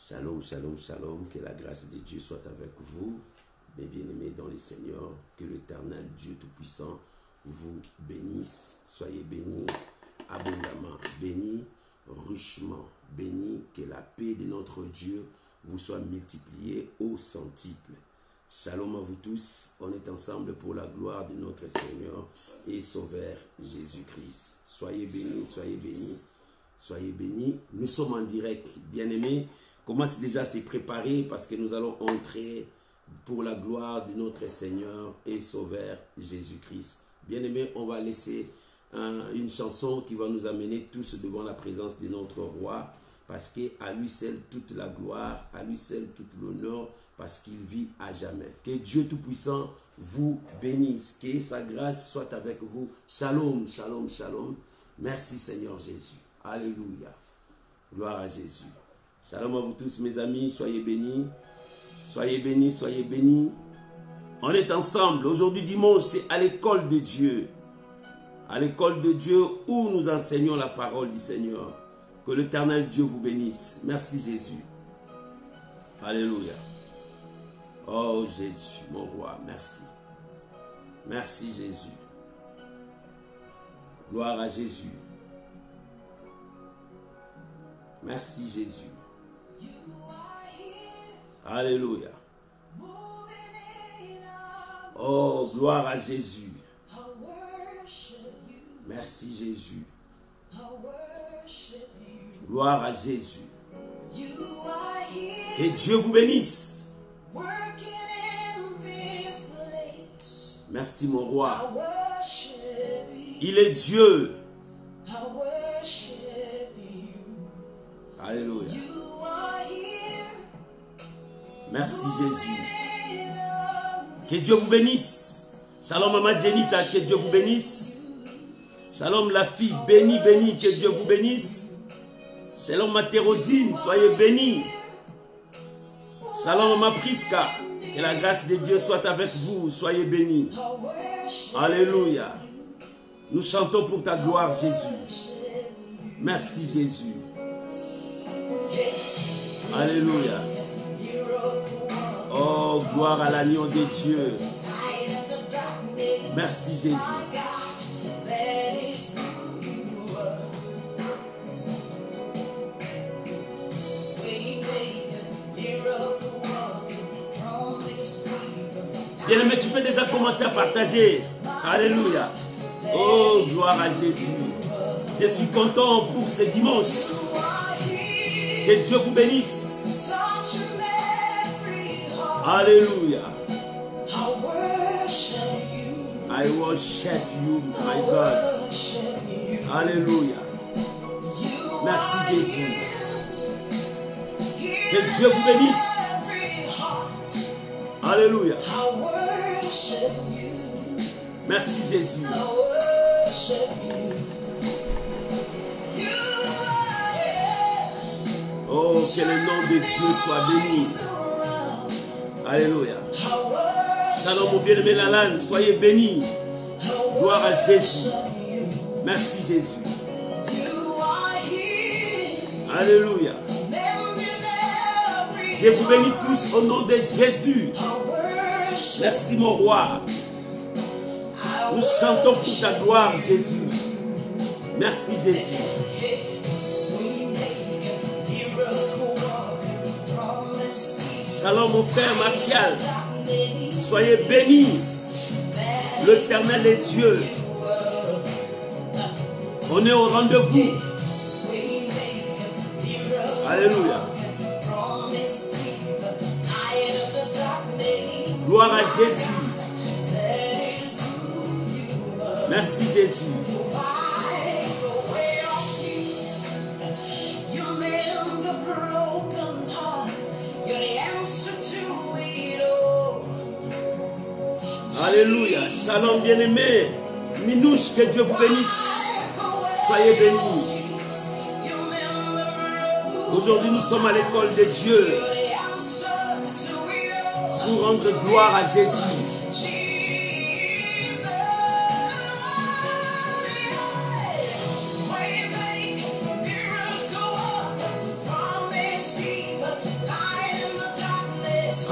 Shalom, shalom, shalom, que la grâce de Dieu soit avec vous, mes bien-aimés dans le Seigneur, que l'Éternel Dieu Tout-Puissant vous bénisse. Soyez bénis abondamment, bénis richement, bénis, que la paix de notre Dieu vous soit multipliée au centuple. Shalom à vous tous, on est ensemble pour la gloire de notre Seigneur et Sauveur Jésus-Christ. Soyez bénis, soyez bénis, soyez bénis. Nous sommes en direct, bien-aimés. Commence déjà à se préparer parce que nous allons entrer pour la gloire de notre Seigneur et Sauveur Jésus-Christ. Bien-aimés, on va laisser une chanson qui va nous amener tous devant la présence de notre roi, parce qu'à lui seul toute la gloire, à lui seul tout l'honneur, parce qu'il vit à jamais. Que Dieu Tout-Puissant vous bénisse, que sa grâce soit avec vous. Shalom, shalom, shalom. Merci Seigneur Jésus. Alléluia. Gloire à Jésus. Shalom à vous tous mes amis, soyez bénis. Soyez bénis, soyez bénis. On est ensemble. Aujourd'hui dimanche, c'est à l'école de Dieu. À l'école de Dieu où nous enseignons la parole du Seigneur. Que l'Éternel Dieu vous bénisse. Merci Jésus. Alléluia. Oh Jésus, mon roi, merci. Merci Jésus. Gloire à Jésus. Merci Jésus. Alléluia. Oh, gloire à Jésus. Merci Jésus. Gloire à Jésus. Que Dieu vous bénisse. Merci mon roi. Il est Dieu. Alléluia. Merci Jésus. Que Dieu vous bénisse. Shalom Maman Jenita, que Dieu vous bénisse. Shalom la fille, bénie, bénie, que Dieu vous bénisse. Shalom ma Thérosine, soyez bénie. Shalom Maman Priska, que la grâce de Dieu soit avec vous, soyez bénis. Alléluia. Nous chantons pour ta gloire Jésus. Merci Jésus. Alléluia. Oh, gloire à l'agneau de Dieu. Merci Jésus. Bien-aimé, tu peux déjà commencer à partager. Alléluia. Oh, gloire à Jésus. Je suis content pour ce dimanche. Que Dieu vous bénisse. Alléluia. I worship you, my God. Alléluia. Merci Jésus. Que Dieu vous bénisse. Alléluia. Merci Jésus. Oh, que le nom de Dieu soit béni. Alléluia. Shalom, mon bien-aimé Lalan, soyez bénis. Gloire à Jésus. Merci Jésus. Alléluia. Je vous bénis tous au nom de Jésus. Merci mon roi. Nous chantons pour ta gloire Jésus. Merci Jésus. Shalom mon frère Martial. Soyez bénis. L'Éternel est Dieu. On est au rendez-vous. Alléluia. Gloire à Jésus. Merci Jésus. Alléluia. Shalom bien-aimé. Minouche, que Dieu vous bénisse. Soyez bénis. Aujourd'hui, nous sommes à l'école de Dieu pour rendre gloire à Jésus.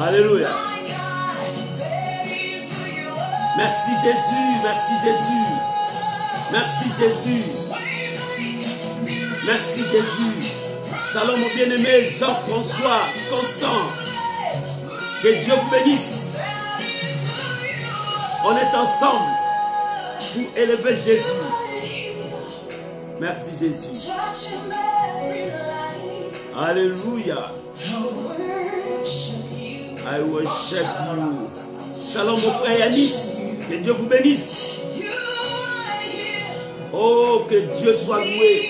Alléluia. Merci Jésus, merci Jésus. Merci Jésus. Merci Jésus. Shalom mon bien-aimé Jean-François Constant. Que Dieu vous bénisse. On est ensemble pour élever Jésus. Merci Jésus. Alléluia. I worship you. Shalom mon frère Yanis. Que Dieu vous bénisse. Oh, que Dieu soit loué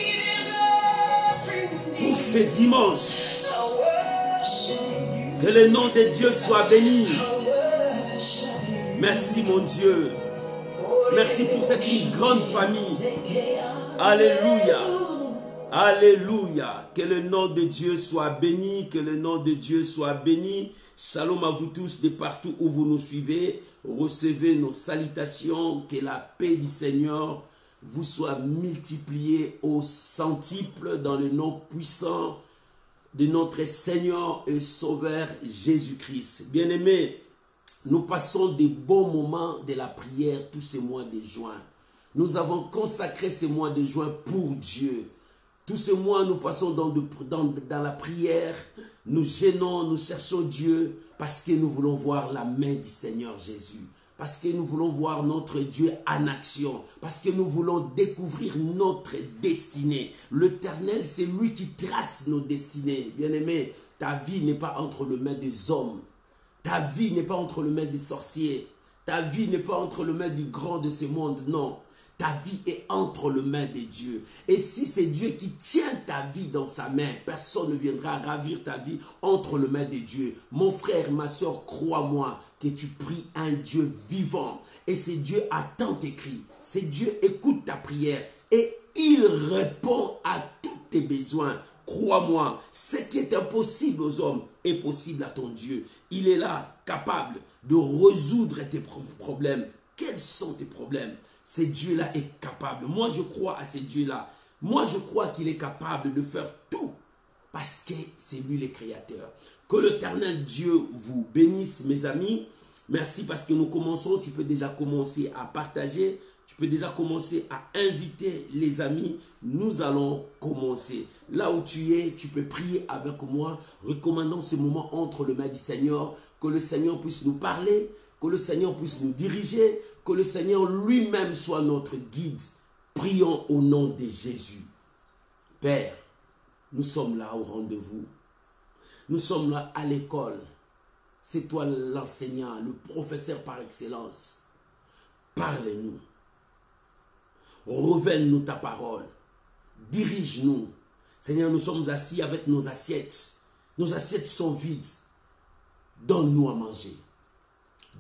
pour ce dimanche. Que le nom de Dieu soit béni. Merci mon Dieu. Merci pour cette grande famille. Alléluia. Alléluia. Que le nom de Dieu soit béni. Que le nom de Dieu soit béni. Shalom à vous tous de partout où vous nous suivez. Recevez nos salutations. Que la paix du Seigneur vous soit multipliée au centuple dans le nom puissant de notre Seigneur et Sauveur Jésus-Christ. Bien-aimés, nous passons des bons moments de la prière tous ces mois de juin. Nous avons consacré ces mois de juin pour Dieu. Tous ces mois, nous passons dans la prière. Nous gênons, nous cherchons Dieu parce que nous voulons voir la main du Seigneur Jésus. Parce que nous voulons voir notre Dieu en action. Parce que nous voulons découvrir notre destinée. L'Éternel, c'est lui qui trace nos destinées. Bien-aimé, ta vie n'est pas entre les mains des hommes. Ta vie n'est pas entre les mains des sorciers. Ta vie n'est pas entre les mains du grand de ce monde. Non. Ta vie est entre les mains de Dieu. Et si c'est Dieu qui tient ta vie dans sa main, personne ne viendra ravir ta vie entre les mains de Dieu. Mon frère, ma soeur, crois-moi que tu pries un Dieu vivant. Et c'est Dieu attend tes cris. C'est Dieu écoute ta prière. Et il répond à tous tes besoins. Crois-moi, ce qui est impossible aux hommes est possible à ton Dieu. Il est là, capable de résoudre tes problèmes. Quels sont tes problèmes? Ce Dieu-là est capable. Moi, je crois à ce Dieu-là. Moi, je crois qu'il est capable de faire tout. Parce que c'est lui le créateur. Que l'Éternel Dieu vous bénisse, mes amis. Merci parce que nous commençons. Tu peux déjà commencer à partager. Tu peux déjà commencer à inviter les amis. Nous allons commencer. Là où tu es, tu peux prier avec moi. Recommandons ce moment entre les mains du Seigneur. Que le Seigneur puisse nous parler. Que le Seigneur puisse nous diriger. Que le Seigneur lui-même soit notre guide. Prions au nom de Jésus. Père, nous sommes là au rendez-vous. Nous sommes là à l'école. C'est toi l'enseignant, le professeur par excellence. Parle-nous. Révèle-nous ta parole. Dirige-nous. Seigneur, nous sommes assis avec nos assiettes. Nos assiettes sont vides. Donne-nous à manger.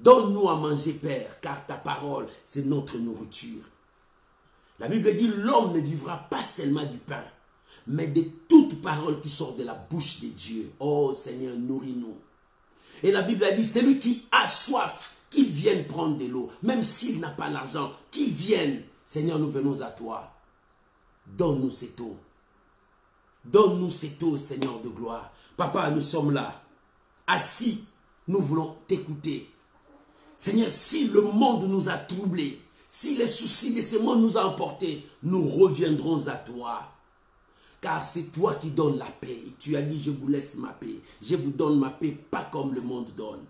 Donne-nous à manger, Père, car ta parole, c'est notre nourriture. La Bible dit, l'homme ne vivra pas seulement du pain, mais de toute parole qui sort de la bouche de Dieu. Oh Seigneur, nourris-nous. Et la Bible a dit, celui qui a soif, qu'il vienne prendre de l'eau, même s'il n'a pas l'argent, qu'il vienne. Seigneur, nous venons à toi. Donne-nous cette eau. Donne-nous cette eau, Seigneur de gloire. Papa, nous sommes là, assis, nous voulons t'écouter. Seigneur, si le monde nous a troublés, si les soucis de ce monde nous ont emportés, nous reviendrons à toi. Car c'est toi qui donnes la paix. Tu as dit, je vous laisse ma paix. Je vous donne ma paix, pas comme le monde donne.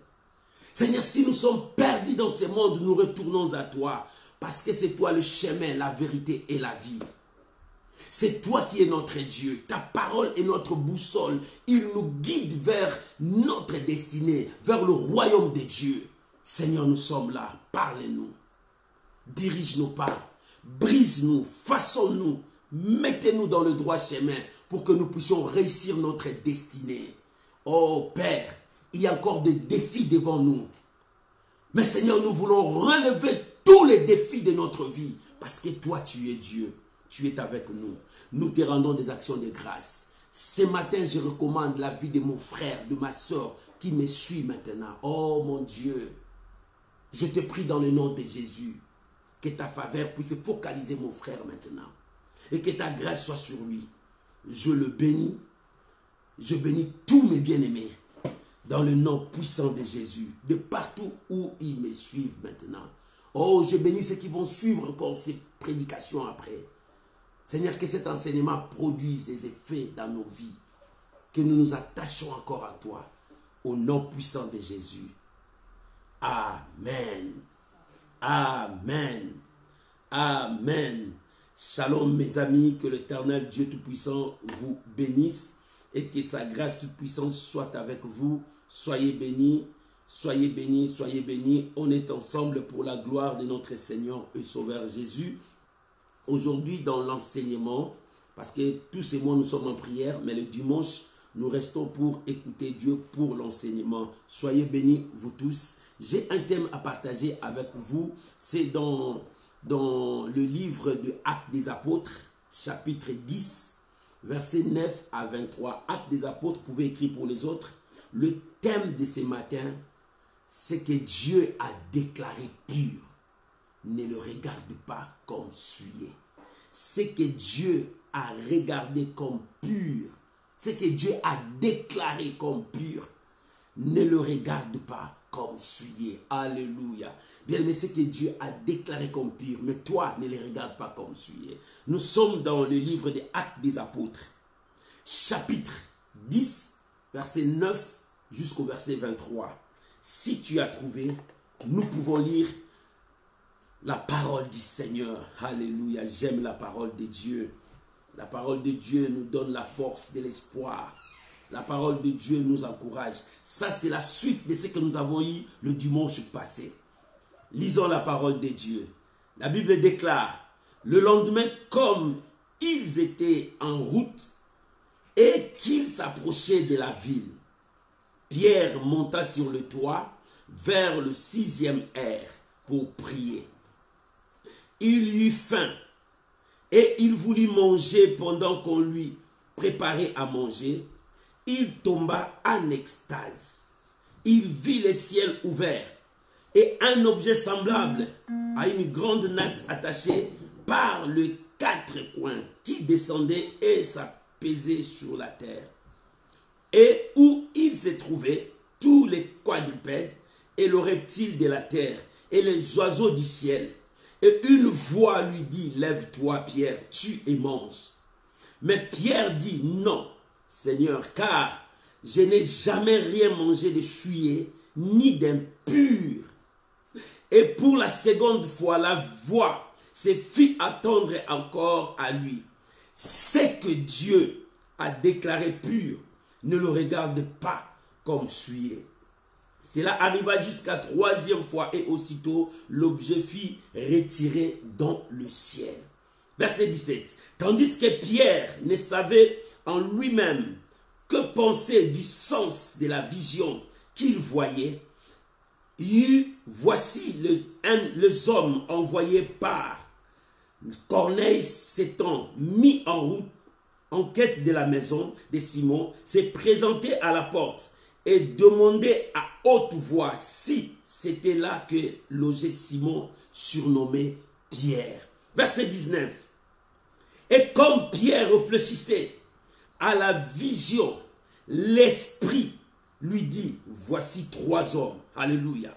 Seigneur, si nous sommes perdus dans ce monde, nous retournons à toi. Parce que c'est toi le chemin, la vérité et la vie. C'est toi qui es notre Dieu. Ta parole est notre boussole. Il nous guide vers notre destinée, vers le royaume de Dieu. Seigneur, nous sommes là. Parle-nous. Dirige nos pas. Brise-nous. Façonne-nous. Mettez-nous dans le droit chemin pour que nous puissions réussir notre destinée. Oh Père, il y a encore des défis devant nous. Mais Seigneur, nous voulons relever tous les défis de notre vie. Parce que toi, tu es Dieu. Tu es avec nous. Nous te rendons des actions de grâce. Ce matin, je recommande la vie de mon frère, de ma soeur qui me suit maintenant. Oh mon Dieu, je te prie dans le nom de Jésus que ta faveur puisse focaliser mon frère maintenant. Et que ta grâce soit sur lui. Je le bénis. Je bénis tous mes bien-aimés. dans le nom puissant de Jésus, de partout où ils me suivent maintenant. Oh, je bénis ceux qui vont suivre encore ces prédications après. Seigneur, que cet enseignement produise des effets dans nos vies. Que nous nous attachons encore à toi. Au nom puissant de Jésus. Amen. Amen. Amen. Shalom mes amis, que l'Éternel Dieu Tout-Puissant vous bénisse et que sa grâce toute-puissante soit avec vous. Soyez bénis, soyez bénis, soyez bénis. On est ensemble pour la gloire de notre Seigneur et Sauveur Jésus. Aujourd'hui dans l'enseignement, parce que tous ces mois nous sommes en prière, mais le dimanche, nous restons pour écouter Dieu pour l'enseignement. Soyez bénis vous tous. J'ai un thème à partager avec vous. C'est dans le livre de Actes des Apôtres, chapitre 10, versets 9 à 23. Actes des Apôtres, vous pouvez écrire pour les autres. Le thème de ce matin, c'est que Dieu a déclaré pur. Ne le regarde pas comme souillé. C'est que Dieu a regardé comme pur. C'est que Dieu a déclaré comme pur. Ne le regarde pas comme souillé. Alléluia. Bien aimé, c'est que Dieu a déclaré comme pur. Mais toi, ne les regarde pas comme souillé. Nous sommes dans le livre des Actes des Apôtres. Chapitre 10, verset 9 jusqu'au verset 23. Si tu as trouvé, nous pouvons lire la parole du Seigneur. Alléluia. J'aime la parole de Dieu. La parole de Dieu nous donne la force de l'espoir. La parole de Dieu nous encourage. Ça, c'est la suite de ce que nous avons eu le dimanche passé. Lisons la parole de Dieu. La Bible déclare, le lendemain, comme ils étaient en route et qu'ils s'approchaient de la ville, Pierre monta sur le toit vers le 6e aire pour prier. Il eut faim et il voulut manger pendant qu'on lui préparait à manger. Il tomba en extase. Il vit le ciel ouvert et un objet semblable à une grande natte attachée par les 4 coins qui descendait et s'apaisait sur la terre. Et où il se trouvait tous les quadrupèdes et le reptile de la terre et les oiseaux du ciel. Et une voix lui dit, lève-toi Pierre, tue et mange. Mais Pierre dit, non, Seigneur, car je n'ai jamais rien mangé de souillé, ni d'impur. Et pour la seconde fois, la voix se fit attendre encore à lui. C'est que Dieu a déclaré pur, ne le regarde pas comme souillé. Cela arriva jusqu'à 3e fois et aussitôt l'objet fut retiré dans le ciel. Verset 17. Tandis que Pierre ne savait en lui-même que penser du sens de la vision qu'il voyait, voici les hommes envoyés par Corneille s'étant mis en route en quête de la maison de Simon, s'est présenté à la porte et demandait à haute voix si c'était là que logeait Simon, surnommé Pierre. Verset 19. Et comme Pierre réfléchissait à la vision, l'Esprit lui dit, voici 3 hommes, alléluia,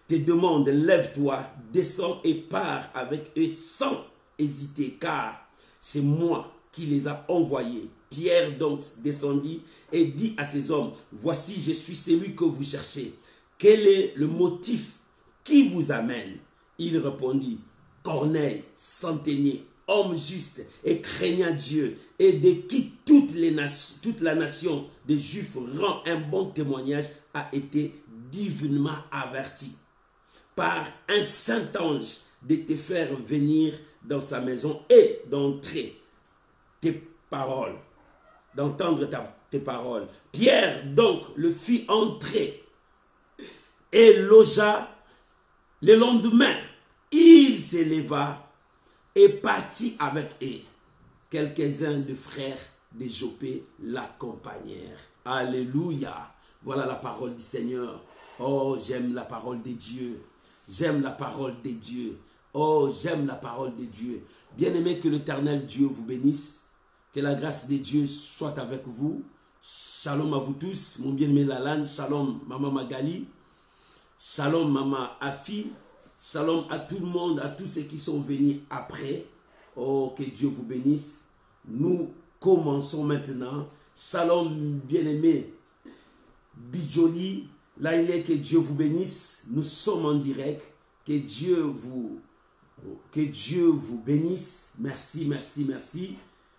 te demande, lève-toi, descends et pars avec eux sans hésiter, car c'est moi qui les a envoyés. Pierre donc descendit et dit à ces hommes, voici je suis celui que vous cherchez. Quel est le motif qui vous amène? Il répondit, Corneille, centenier, homme juste et craignant Dieu, et de qui toute la nation des Juifs rend un bon témoignage, a été divinement averti par un saint ange de te faire venir dans sa maison et d'entrer tes paroles, d'entendre tes paroles. Pierre donc le fit entrer et logea. Le lendemain, il s'éleva et partit avec eux. Quelques-uns de frères de Joppé l'accompagnèrent. Alléluia. Voilà la parole du Seigneur. Oh, j'aime la parole de Dieu. J'aime la parole de Dieu. Oh, j'aime la parole de Dieu. Bien-aimé, que l'Éternel Dieu vous bénisse. Que la grâce de Dieu soit avec vous. Shalom à vous tous, mon bien-aimé Lalanne. Shalom, Maman Magali. Shalom, Maman Afi. Shalom à tout le monde, à tous ceux qui sont venus après. Oh, que Dieu vous bénisse. Nous commençons maintenant. Shalom, bien-aimé Bijoli. Là, il est, que Dieu vous bénisse. Nous sommes en direct. Que Dieu vous bénisse. Merci, merci, merci.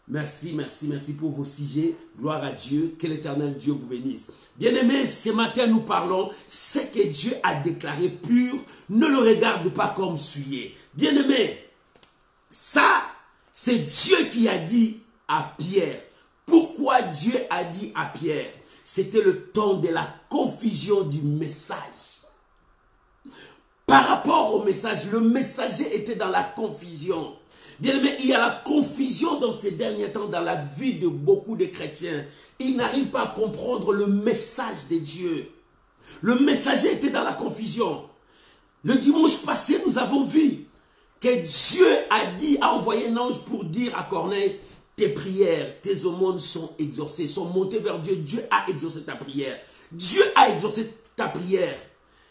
Merci, merci, merci pour vos sujets. Gloire à Dieu. Que l'Éternel Dieu vous bénisse. Bien-aimés, ce matin nous parlons. Ce que Dieu a déclaré pur, ne le regarde pas comme souillé. Bien-aimés, ça, c'est Dieu qui a dit à Pierre. Pourquoi Dieu a dit à Pierre? C'était le temps de la confusion du message. Par rapport au message, le messager était dans la confusion. Bien aimé, il y a la confusion dans ces derniers temps dans la vie de beaucoup de chrétiens. Ils n'arrivent pas à comprendre le message de Dieu. Le messager était dans la confusion. Le dimanche passé, nous avons vu que Dieu a envoyé un ange pour dire à Corneille, tes prières, tes aumônes sont exaucées, sont montées vers Dieu. Dieu a exaucé ta prière. Dieu a exaucé ta prière.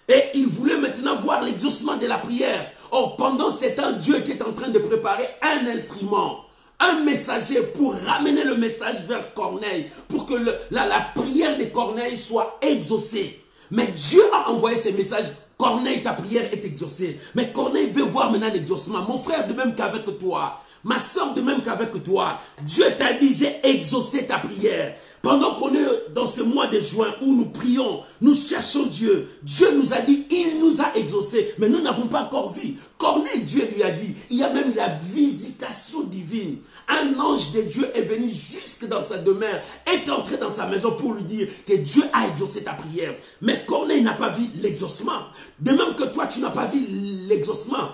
Et il voulait maintenant voir l'exaucement de la prière. Or, pendant ce temps, Dieu était en train de préparer un instrument, un messager pour ramener le message vers Corneille, pour que la prière de Corneille soit exaucée. Mais Dieu a envoyé ce message. Corneille, ta prière est exaucée. Mais Corneille veut voir maintenant l'exaucement. Mon frère, de même qu'avec toi. Ma soeur, de même qu'avec toi. Dieu t'a dit, j'ai exaucé ta prière. Pendant qu'on est dans ce mois de juin où nous prions, nous cherchons Dieu. Dieu nous a dit, il nous a exaucés, mais nous n'avons pas encore vu. Corneille, Dieu lui a dit, il y a même la visitation divine. Un ange de Dieu est venu jusque dans sa demeure, est entré dans sa maison pour lui dire que Dieu a exaucé ta prière. Mais Corneille n'a pas vu l'exaucement. De même que toi, tu n'as pas vu l'exaucement.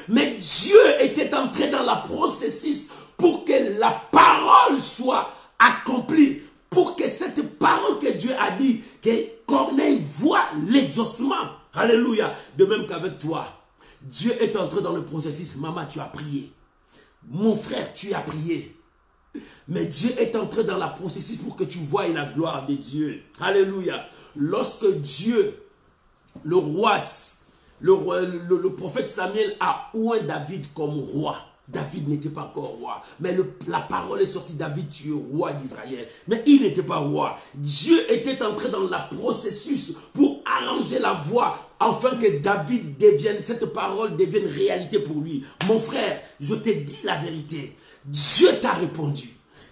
Mais Dieu était entré dans le processus pour que la parole soit accomplie, pour que cette parole que Dieu a dit, que Corneille voit l'exaucement. Alléluia. De même qu'avec toi, Dieu est entré dans le processus. Maman, tu as prié. Mon frère, tu as prié. Mais Dieu est entré dans le processus pour que tu voies la gloire de Dieu. Alléluia. Lorsque Dieu, le roi, le prophète Samuel a oint David comme roi. David n'était pas encore roi. Mais la parole est sortie, David, tu es roi d'Israël. Mais il n'était pas roi. Dieu était entré dans le processus pour arranger la voie, afin que David devienne, cette parole devienne réalité pour lui. Mon frère, je te dis la vérité. Dieu t'a répondu.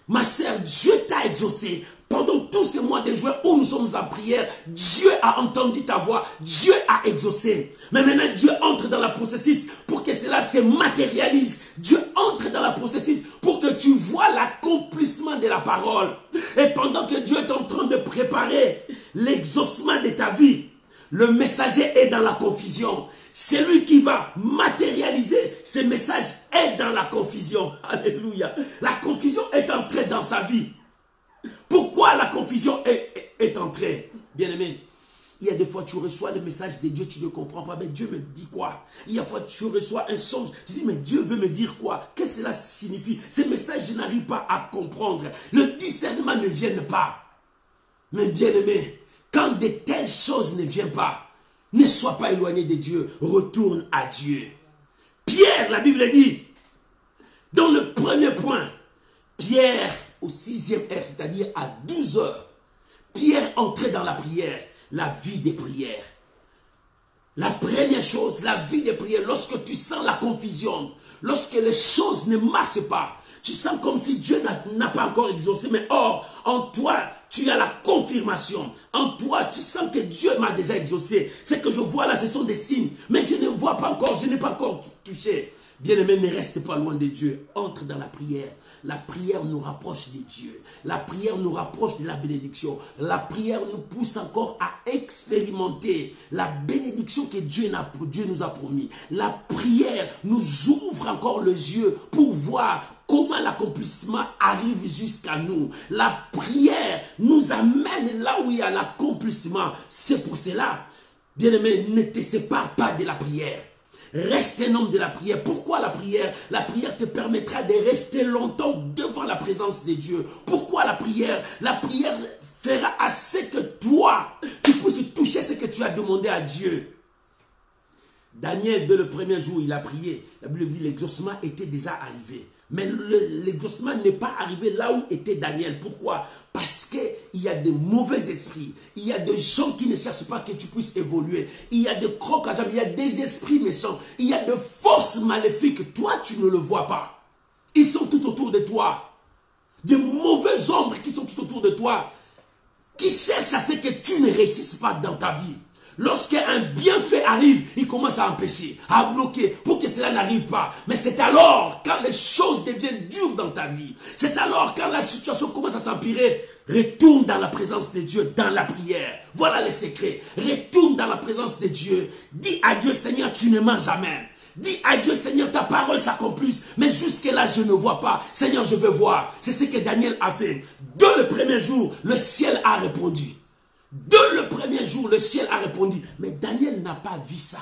Ma sœur, Dieu t'a exaucé. Pendant tous ces mois de juin où nous sommes en prière, Dieu a entendu ta voix, Dieu a exaucé. Mais maintenant, Dieu entre dans le processus pour que cela se matérialise. Dieu entre dans le processus pour que tu vois l'accomplissement de la parole. Et pendant que Dieu est en train de préparer l'exaucement de ta vie, le messager est dans la confusion. Celui qui va matérialiser ce message est dans la confusion. Alléluia. La confusion est entrée dans sa vie. Pourquoi la confusion est entrée? Bien-aimé, il y a des fois tu reçois le message de Dieu, tu ne comprends pas, mais Dieu me dit quoi? Il y a des fois tu reçois un songe, tu dis mais Dieu veut me dire quoi? Qu'est-ce que cela signifie? Ces messages, je n'arrive pas à comprendre. Le discernement ne vient pas. Mais bien-aimé, quand de telles choses ne viennent pas, ne sois pas éloigné de Dieu, retourne à Dieu. Pierre, la Bible dit, dans le premier point, Pierre, au 6e heure, c'est-à-dire à 12 heures, Pierre entrait dans la prière, la vie des prières. La première chose, la vie des prières, lorsque tu sens la confusion, lorsque les choses ne marchent pas, tu sens comme si Dieu n'a pas encore exaucé, mais or, en toi, tu as la confirmation. En toi, tu sens que Dieu m'a déjà exaucé. Ce que je vois là, ce sont des signes, mais je ne vois pas encore, je n'ai pas encore touché. Bien-aimé, ne reste pas loin de Dieu. Entre dans la prière. La prière nous rapproche de Dieu. La prière nous rapproche de la bénédiction. La prière nous pousse encore à expérimenter la bénédiction que Dieu nous a promis. La prière nous ouvre encore les yeux pour voir comment l'accomplissement arrive jusqu'à nous. La prière nous amène là où il y a l'accomplissement. C'est pour cela, bien-aimé, ne te sépare pas de la prière. Reste un homme de la prière. Pourquoi la prière? La prière te permettra de rester longtemps devant la présence de Dieu. Pourquoi? Pourquoi la prière? La prière fera assez que toi, tu puisses toucher ce que tu as demandé à Dieu. Daniel, dès le premier jour, il a prié. La Bible dit que l'exaucement était déjà arrivé. Mais l'exaucement n'est pas arrivé là où était Daniel. Pourquoi? Parce qu'il y a des mauvais esprits. Il y a des gens qui ne cherchent pas que tu puisses évoluer. Il y a des crocs à jamais. Il y a des esprits méchants. Il y a des forces maléfiques. Toi, tu ne le vois pas. Ils sont tout autour de toi. Des mauvaises ombres qui sont tout autour de toi. Qui cherchent à ce que tu ne réussisses pas dans ta vie. Lorsqu'un bienfait arrive, il commence à empêcher, à bloquer pour que cela n'arrive pas. Mais c'est alors, quand les choses deviennent dures dans ta vie, c'est alors quand la situation commence à s'empirer, retourne dans la présence de Dieu, dans la prière. Voilà les secrets. Retourne dans la présence de Dieu. Dis à Dieu, Seigneur, tu ne mens jamais. Dis à Dieu, Seigneur, ta parole s'accomplisse. Mais jusque-là, je ne vois pas. Seigneur, je veux voir. C'est ce que Daniel a fait. Dès le premier jour, le ciel a répondu. Dès le premier jour, le ciel a répondu. Mais Daniel n'a pas vu ça.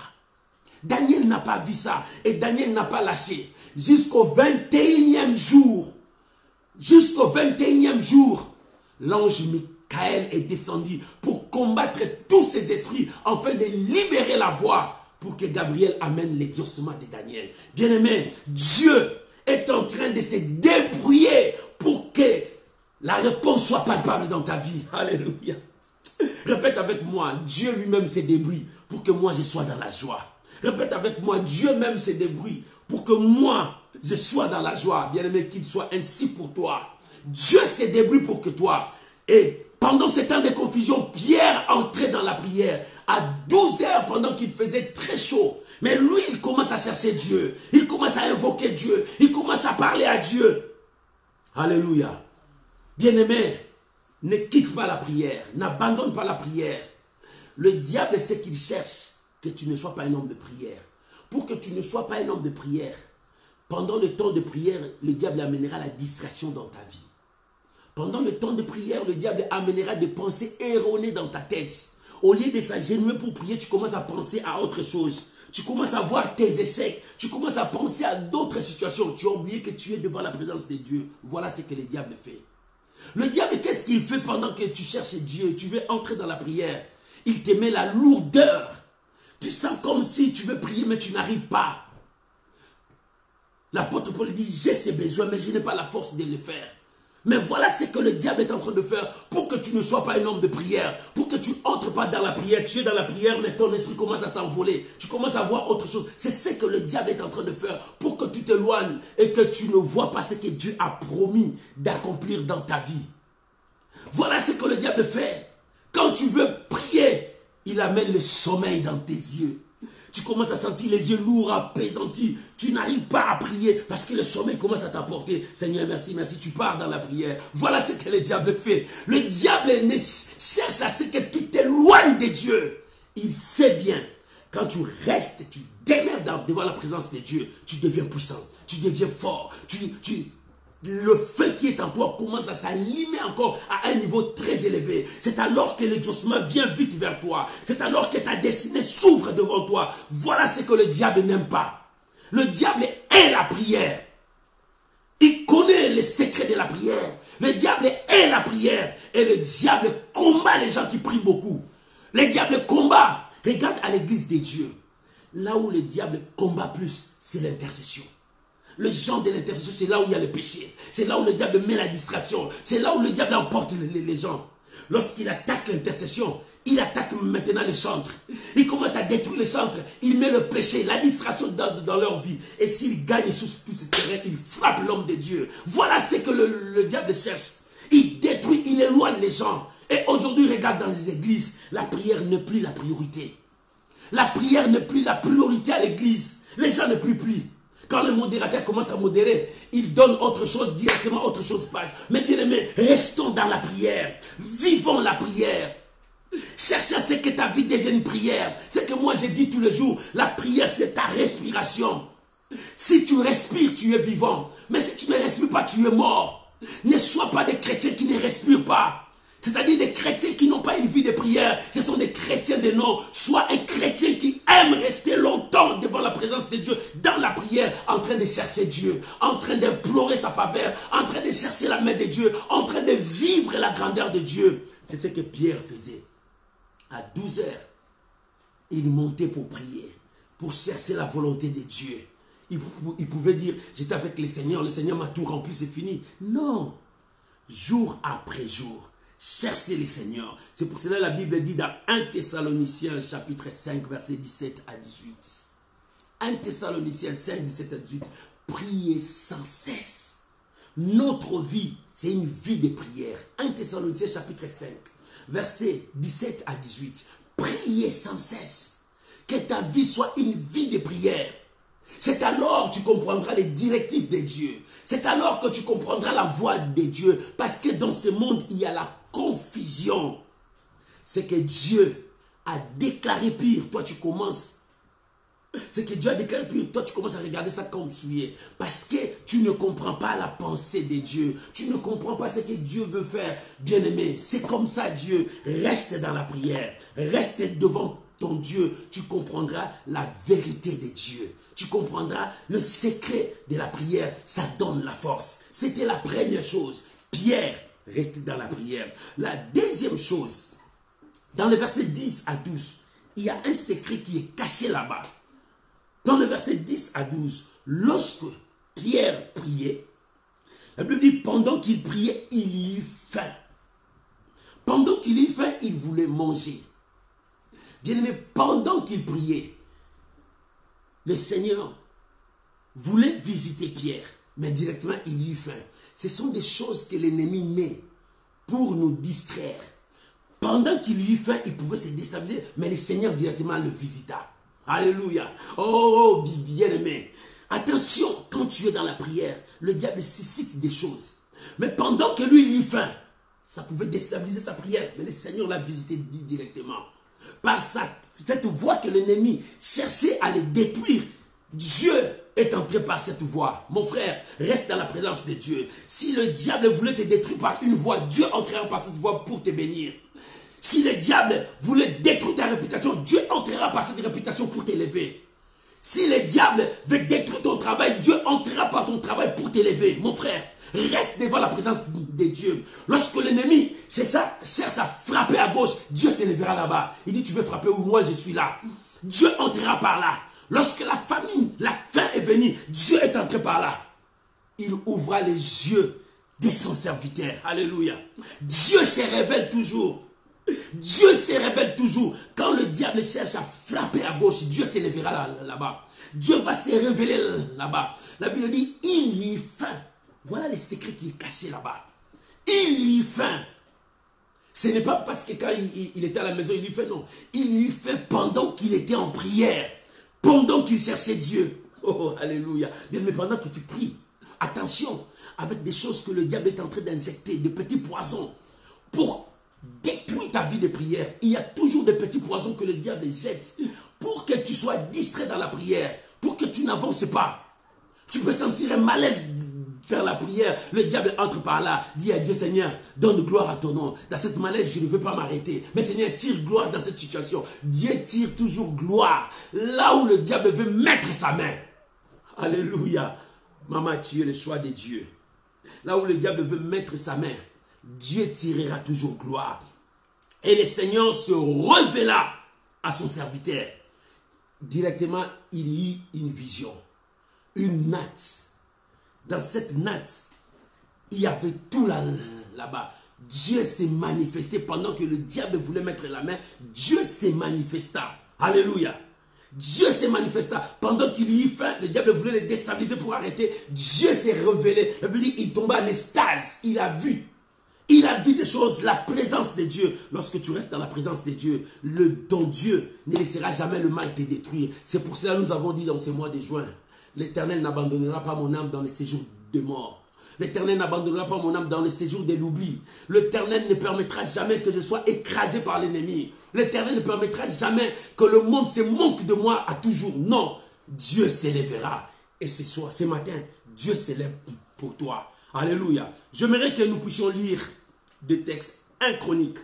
Daniel n'a pas vu ça. Et Daniel n'a pas lâché. Jusqu'au 21e jour. Jusqu'au 21e jour, l'ange Michael est descendu pour combattre tous ces esprits afin de libérer la voie pour que Gabriel amène l'exaucement de Daniel. Bien-aimé, Dieu est en train de se débrouiller pour que la réponse soit palpable dans ta vie. Alléluia. Répète avec moi, Dieu lui-même se débrouille pour que moi je sois dans la joie. Répète avec moi, Dieu même se débrouille pour que moi je sois dans la joie. Bien-aimé, qu'il soit ainsi pour toi. Dieu se débrouille pour que toi. Et pendant ce temps de confusion, Pierre entrait dans la prière à 12 heures pendant qu'il faisait très chaud. Mais lui, il commence à chercher Dieu. Il commence à invoquer Dieu. Il commence à parler à Dieu. Alléluia. Bien-aimé, ne quitte pas la prière. N'abandonne pas la prière. Le diable sait qu'il cherche que tu ne sois pas un homme de prière. Pour que tu ne sois pas un homme de prière, pendant le temps de prière, le diable amènera la distraction dans ta vie. Pendant le temps de prière, le diable amènera des pensées erronées dans ta tête. Au lieu de s'agenouiller pour prier, tu commences à penser à autre chose. Tu commences à voir tes échecs. Tu commences à penser à d'autres situations. Tu as oublié que tu es devant la présence de Dieu. Voilà ce que le diable fait. Le diable, qu'est-ce qu'il fait pendant que tu cherches Dieu? Tu veux entrer dans la prière. Il te met la lourdeur. Tu sens comme si tu veux prier, mais tu n'arrives pas. L'apôtre Paul dit, j'ai ces besoins, mais je n'ai pas la force de le faire. Mais voilà ce que le diable est en train de faire pour que tu ne sois pas un homme de prière, pour que tu n'entres pas dans la prière. Tu es dans la prière, mais ton esprit commence à s'envoler. Tu commences à voir autre chose. C'est ce que le diable est en train de faire pour que tu t'éloignes et que tu ne vois pas ce que Dieu a promis d'accomplir dans ta vie. Voilà ce que le diable fait. Quand tu veux prier, il amène le sommeil dans tes yeux. Tu commences à sentir les yeux lourds, apaisantis. Tu n'arrives pas à prier parce que le sommeil commence à t'apporter. Seigneur, merci, merci. Tu pars dans la prière. Voilà ce que le diable fait. Le diable cherche à ce que tu t'éloignes de Dieu. Il sait bien. Quand tu restes, tu demeures devant la présence de Dieu. Tu deviens puissant. Tu deviens fort. Le feu qui est en toi commence à s'allumer encore à un niveau très élevé. C'est alors que l'exaucement vient vite vers toi. C'est alors que ta destinée s'ouvre devant toi. Voilà ce que le diable n'aime pas. Le diable est la prière. Il connaît les secrets de la prière. Le diable est la prière. Et le diable combat les gens qui prient beaucoup. Le diable combat. Regarde à l'église de Dieu. Là où le diable combat plus, c'est l'intercession. Le genre de l'intercession, c'est là où il y a le péché. C'est là où le diable met la distraction. C'est là où le diable emporte les gens. Lorsqu'il attaque l'intercession, il attaque maintenant les chantres. Il commence à détruire les chantres. Il met le péché, la distraction dans leur vie. Et s'il gagne sur tout ce terrain, il frappe l'homme de Dieu. Voilà ce que le diable cherche. Il détruit, il éloigne les gens. Et aujourd'hui, regarde dans les églises, la prière n'est plus la priorité. La prière n'est plus la priorité à l'église. Les gens ne prient plus. Quand le modérateur commence à modérer, il donne autre chose, directement autre chose passe. Mais bien aimé, restons dans la prière. Vivons la prière. Cherche à ce que ta vie devienne prière. C'est que moi je dis tous les jours, la prière c'est ta respiration. Si tu respires, tu es vivant. Mais si tu ne respires pas, tu es mort. Ne sois pas des chrétiens qui ne respirent pas. C'est-à-dire des chrétiens qui n'ont pas une vie de prière. Ce sont des chrétiens de nom. Soit un chrétien qui aime rester longtemps devant la présence de Dieu, dans la prière, en train de chercher Dieu, en train d'implorer sa faveur, en train de chercher la main de Dieu, en train de vivre la grandeur de Dieu. C'est ce que Pierre faisait. À 12 heures, il montait pour prier, pour chercher la volonté de Dieu. Il pouvait dire, j'étais avec le Seigneur m'a tout rempli, c'est fini. Non. Jour après jour, cherchez le Seigneur. C'est pour cela que la Bible dit dans 1 Thessaloniciens chapitre 5 verset 17 à 18. 1 Thessaloniciens 5, 17 à 18. Priez sans cesse. Notre vie, c'est une vie de prière. 1 Thessaloniciens chapitre 5 verset 17 à 18. Priez sans cesse. Que ta vie soit une vie de prière. C'est alors que tu comprendras les directives de Dieu. C'est alors que tu comprendras la voix de Dieu. Parce que dans ce monde, il y a la confusion. C'est que Dieu a déclaré pire. Toi, tu commences. C'est que Dieu a déclaré pire. Toi, tu commences à regarder ça comme souillé. Parce que tu ne comprends pas la pensée de Dieu. Tu ne comprends pas ce que Dieu veut faire. Bien-aimé, c'est comme ça, Dieu. Reste dans la prière. Reste devant ton Dieu. Tu comprendras la vérité de Dieu. Tu comprendras le secret de la prière. Ça donne la force. C'était la première chose. Pierre restait dans la prière. La deuxième chose, dans le verset 10 à 12, il y a un secret qui est caché là-bas. Dans le verset 10 à 12, lorsque Pierre priait, la Bible dit, pendant qu'il priait, il eut faim. Pendant qu'il eut faim, il voulait manger. Bien-aimé, pendant qu'il priait, le Seigneur voulait visiter Pierre, mais directement il eut faim. Ce sont des choses que l'ennemi met pour nous distraire. Pendant qu'il eut faim, il pouvait se déstabiliser, mais le Seigneur directement le visita. Alléluia. Oh, bien-aimé. Attention, quand tu es dans la prière, le diable suscite des choses. Mais pendant que lui il eut faim, ça pouvait déstabiliser sa prière, mais le Seigneur l'a visité directement. Par cette voie que l'ennemi cherchait à les détruire, Dieu est entré par cette voie. Mon frère, reste dans la présence de Dieu. Si le diable voulait te détruire par une voie, Dieu entrera par cette voie pour te bénir. Si le diable voulait détruire ta réputation, Dieu entrera par cette réputation pour t'élever. Si le diable veut détruire ton travail, Dieu entrera par ton travail pour t'élever. Mon frère, reste devant la présence de Dieu. Lorsque l'ennemi cherche à frapper à gauche, Dieu s'élèvera là-bas. Il dit, tu veux frapper où? Moi je suis là. Dieu entrera par là. Lorsque la famine, la faim est venue, Dieu est entré par là. Il ouvra les yeux de son serviteur. Alléluia. Dieu se révèle toujours. Dieu se révèle toujours. Quand le diable cherche à frapper à gauche, Dieu s'élèvera là-bas. Dieu va se révéler là-bas. La Bible dit, il eut faim. Voilà le secret qui est caché là-bas. Il eut faim. Ce n'est pas parce que quand il était à la maison, il eut faim, non. Il eut faim pendant qu'il était en prière. Pendant qu'il cherchait Dieu. Oh, alléluia. Mais pendant que tu pries, attention, avec des choses que le diable est en train d'injecter, des petits poisons, pour détruire ta vie de prière. Il y a toujours des petits poisons que le diable jette pour que tu sois distrait dans la prière, pour que tu n'avances pas. Tu peux sentir un malaise dans la prière. Le diable entre par là, dit à Dieu, Seigneur, donne gloire à ton nom. Dans cette malaise, je ne veux pas m'arrêter. Mais Seigneur, tire gloire dans cette situation. Dieu tire toujours gloire là où le diable veut mettre sa main. Alléluia. Maman, tu es le choix de Dieu. Là où le diable veut mettre sa main, Dieu tirera toujours gloire. Et le Seigneur se révéla à son serviteur. Directement, il eut une vision. Une natte. Dans cette natte, il y avait tout là-bas. Dieu s'est manifesté pendant que le diable voulait mettre la main. Dieu s'est manifesta. Alléluia. Dieu s'est manifesta. Pendant qu'il y eut faim, le diable voulait le déstabiliser pour arrêter. Dieu s'est révélé. Il tomba en extase. Il a vu. Il a vu des choses, la présence de Dieu. Lorsque tu restes dans la présence de Dieu, ton Dieu ne laissera jamais le mal te détruire. C'est pour cela que nous avons dit dans ce mois de juin, l'Éternel n'abandonnera pas mon âme dans les séjours de mort. L'Éternel n'abandonnera pas mon âme dans les séjours de l'oubli. L'Éternel ne permettra jamais que je sois écrasé par l'ennemi. L'Éternel ne permettra jamais que le monde se moque de moi à toujours. Non, Dieu s'élèvera. Et ce matin, Dieu s'élève pour toi. Alléluia. J'aimerais que nous puissions lire des textes 1 Chronique.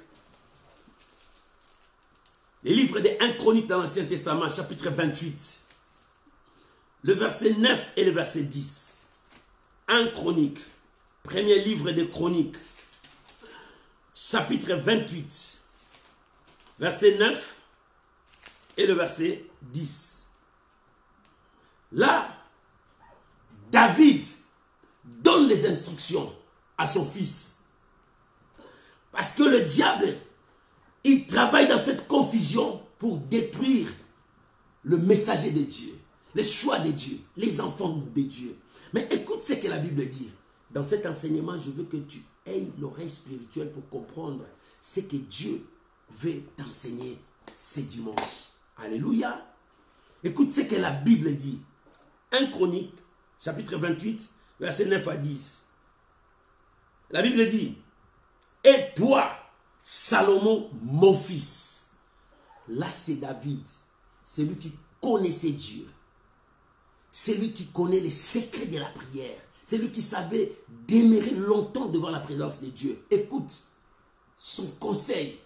Les livres des 1 Chronique dans l'Ancien Testament, chapitre 28. Le verset 9 et le verset 10. 1 Chronique. Premier livre des Chroniques. Chapitre 28. Verset 9 et le verset 10. Là, David donne les instructions à son fils. Parce que le diable, il travaille dans cette confusion pour détruire le messager de Dieu, les choix de Dieu, les enfants de Dieu. Mais écoute ce que la Bible dit. Dans cet enseignement, je veux que tu aies l'oreille spirituelle pour comprendre ce que Dieu veut t'enseigner ce dimanche. Alléluia. Écoute ce que la Bible dit. 1 Chronique, chapitre 28, verset 9 à 10. La Bible dit, « Et toi, Salomon, mon fils. » Là, c'est David. C'est lui qui connaissait Dieu. C'est lui qui connaît les secrets de la prière. C'est lui qui savait demeurer longtemps devant la présence de Dieu. Écoute son conseil